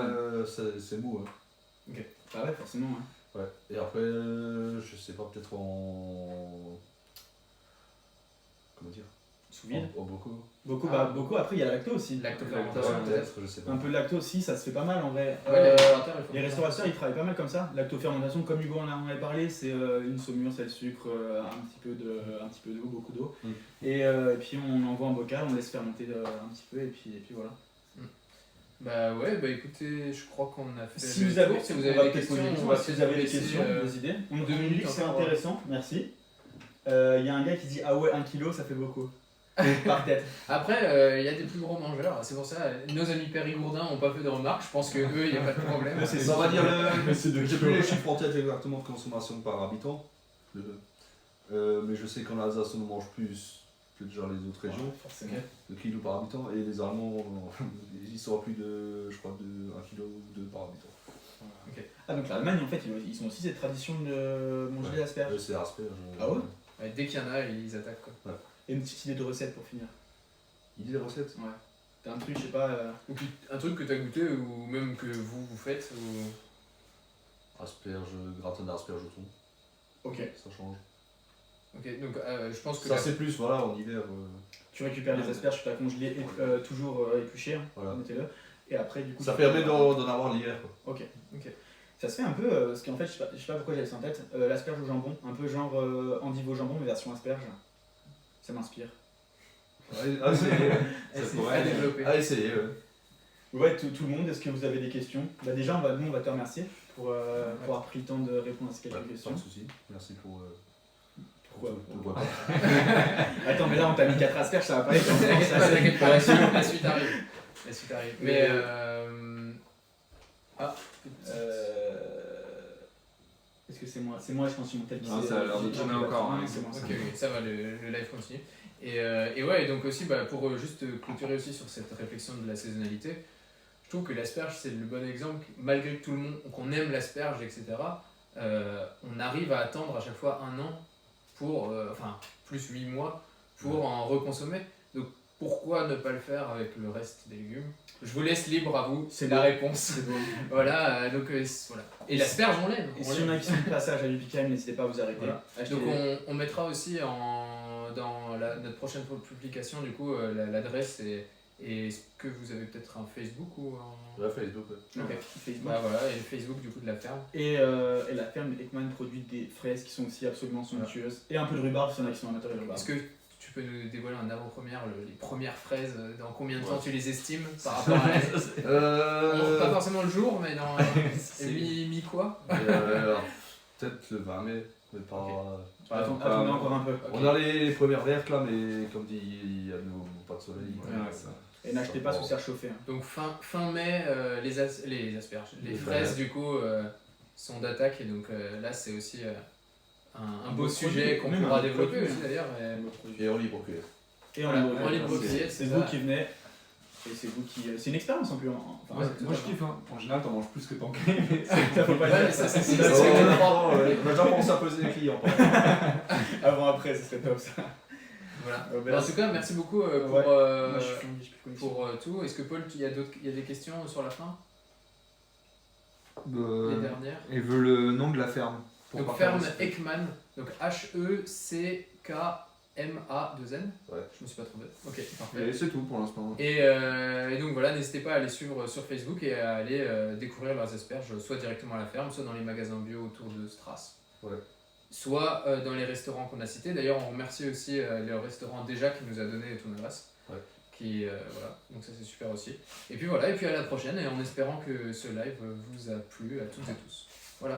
c'est mou. Hein. Bah ouais, forcément. Hein. Ouais. Et après, je sais pas, peut-être en. Comment dire? Sous vide. En beaucoup. Beaucoup, après il y a la lacto aussi. Lactofermentation, Ouais, peut-être, je sais pas. Un peu de lacto aussi, ça se fait pas mal en vrai. Ouais, les restaurateurs, ils font Les ça. restaurateurs ils travaillent pas mal comme ça. Lactofermentation, comme Hugo en avait parlé, c'est une saumure, c'est le sucre, un petit peu d'eau, beaucoup d'eau. Et puis on envoie en bocal, on laisse fermenter un petit peu et puis voilà. Bah ouais, bah écoutez, je crois qu'on a fait Si le vous avez, tour. Si vous on avez va des peut-être questions, poser on des va questions. Si vous essayer de avez des laisser, questions, des idées. On 2 minutes c'est encore. intéressant, merci. Il y a un gars qui dit ah ouais 1 kilo ça fait beaucoup. Par tête. Après, il y a des plus gros mangeurs, c'est pour ça, nos amis périgourdins n'ont pas fait de remarques, je pense que eux, il n'y a pas de problème. C'est on va dire c'est de j'ai plus les chiffres en tête exactement de consommation par habitant. Mais je sais qu'en Alsace on mange plus que déjà les autres régions, Forcément. de kilos par habitant, et les Allemands ils sont à plus de, je crois, de 1 kg ou 2 par habitant. Ah donc l'Allemagne en fait ils ont aussi cette tradition de manger des asperges. C'est asperges. Ah ouais Ouais, dès qu'il y en a, ils attaquent quoi. Et une petite idée de recette pour finir. Il dit les recettes. Ouais. T'as un truc, je sais pas. Ou puis, un truc que tu as goûté ou même que vous faites ou... Asperges, gratin d'asperges au thon, Ok. ça change. Ok, donc je pense que Ça c'est plus, voilà, en hiver. Tu récupères les asperges, tu as congelé, toujours épluchées, hein, Voilà. mettez-le. Et après du coup. Ça tu permet fais- d'en avoir l'hiver. Quoi. Ok. Ça se fait un peu, parce qu'en fait, je sais pas pourquoi j'avais ça en tête, l'asperge au jambon, un peu genre endive au jambon, mais version asperge. Ça m'inspire. Ah, c'est. c'est pourrait à aller. développer. Ah, essayez, ouais. Ouais, tout le monde, est-ce que vous avez des questions? Bah déjà, nous on va te remercier pour avoir pris le temps de répondre à ces quelques Pas questions. de soucis. Merci pour. Pourquoi pour votre- Attends, mais là on t'a mis 4 asperges, ça va pas être T'inquiète pas, t'inquiète pas, la suite arrive. La suite arrive. Mais Est-ce que c'est moi? C'est moi, je pense, sur mon tel qui Non, s'est- ça a l'air de j'ai- tourner j'ai- encore, non, hein. c'est moi, c'est Ok, moi. ok, ça va, le live continue. Et ouais, et donc aussi, bah, pour juste clôturer aussi sur cette réflexion de la saisonnalité, je trouve que l'asperge, c'est le bon exemple, malgré que tout le monde, qu'on aime l'asperge, etc., on arrive à attendre à chaque fois 1 an pour, enfin, plus 8 mois, pour en reconsommer. Donc pourquoi ne pas le faire avec le reste des légumes? Je vous laisse libre à vous, c'est la réponse. C'est bon. Voilà, donc voilà. Et l'asperge, on l'aime. Et si on a qui sont de passage à l'UPKM, n'hésitez pas à vous arrêter. Voilà. Achetez Donc des- on mettra aussi dans notre prochaine publication du coup l'adresse et est-ce que vous avez peut-être un Facebook ou un... Ouais, Facebook, ouais. Ok. Facebook. Bah voilà, et le Facebook du coup de la ferme. Et la ferme Ekman produit des fraises qui sont aussi absolument somptueuses. Et un peu de rhubarbe si on a qui sont amateurs de rhubarbe. Est-ce que tu peux nous dévoiler en avant-première les premières fraises, dans combien de temps tu les estimes par rapport à Bon, pas forcément le jour, mais dans mi-quoi Peut-être le 20 mai, mais pas. Ok. Attendez encore un peu. On a les premières vertes là, mais comme dit, il y a pas de soleil. Ouais, ça. Et n'achetez pas sous serre chauffée. hein. Donc fin mai, les asperges, les Les fraises fraises. du coup sont d'attaque et donc là c'est aussi un beau beau sujet produit, qu'on même pourra un beau développer produit, aussi hein. d'ailleurs. Et on libre cuire. Et on Voilà, l'a en libre c'est- cueillette, C'est c'est vous ça. qui venez. Et c'est vous qui. C'est une expérience en plus. Enfin, Ouais, c'est moi pas je kiffe, hein. En général, t'en manges plus que t'en crées. Ça faut pas Ouais, dire. ça, c'est- On a déjà pensé à peser les clients. Avant, après, ce serait top ça. Voilà. Ouais, Bah, en tout cas, merci beaucoup pour, Ouais. Moi, je suis fini, j'ai plus de connexion. pour tout. Est-ce que Paul, il y a des questions sur la fin? Les dernières. Et veut le nom de la ferme. pour Donc partager ferme ce- Ekman, donc Heckman. Ouais. Je me suis pas trompé. Ok, parfait. Et c'est tout pour l'instant. Et donc voilà, n'hésitez pas à les suivre sur Facebook et à aller découvrir leurs asperges, soit directement à la ferme, soit dans les magasins bio autour de Stras. Ouais. Soit dans les restaurants qu'on a cités. D'ailleurs, on remercie aussi le restaurant Déjà qui nous a donné ton adresse. Ouais. Qui, voilà, donc ça c'est super aussi. Et puis voilà, et puis à la prochaine, et en espérant que ce live vous a plu à toutes et tous. Voilà.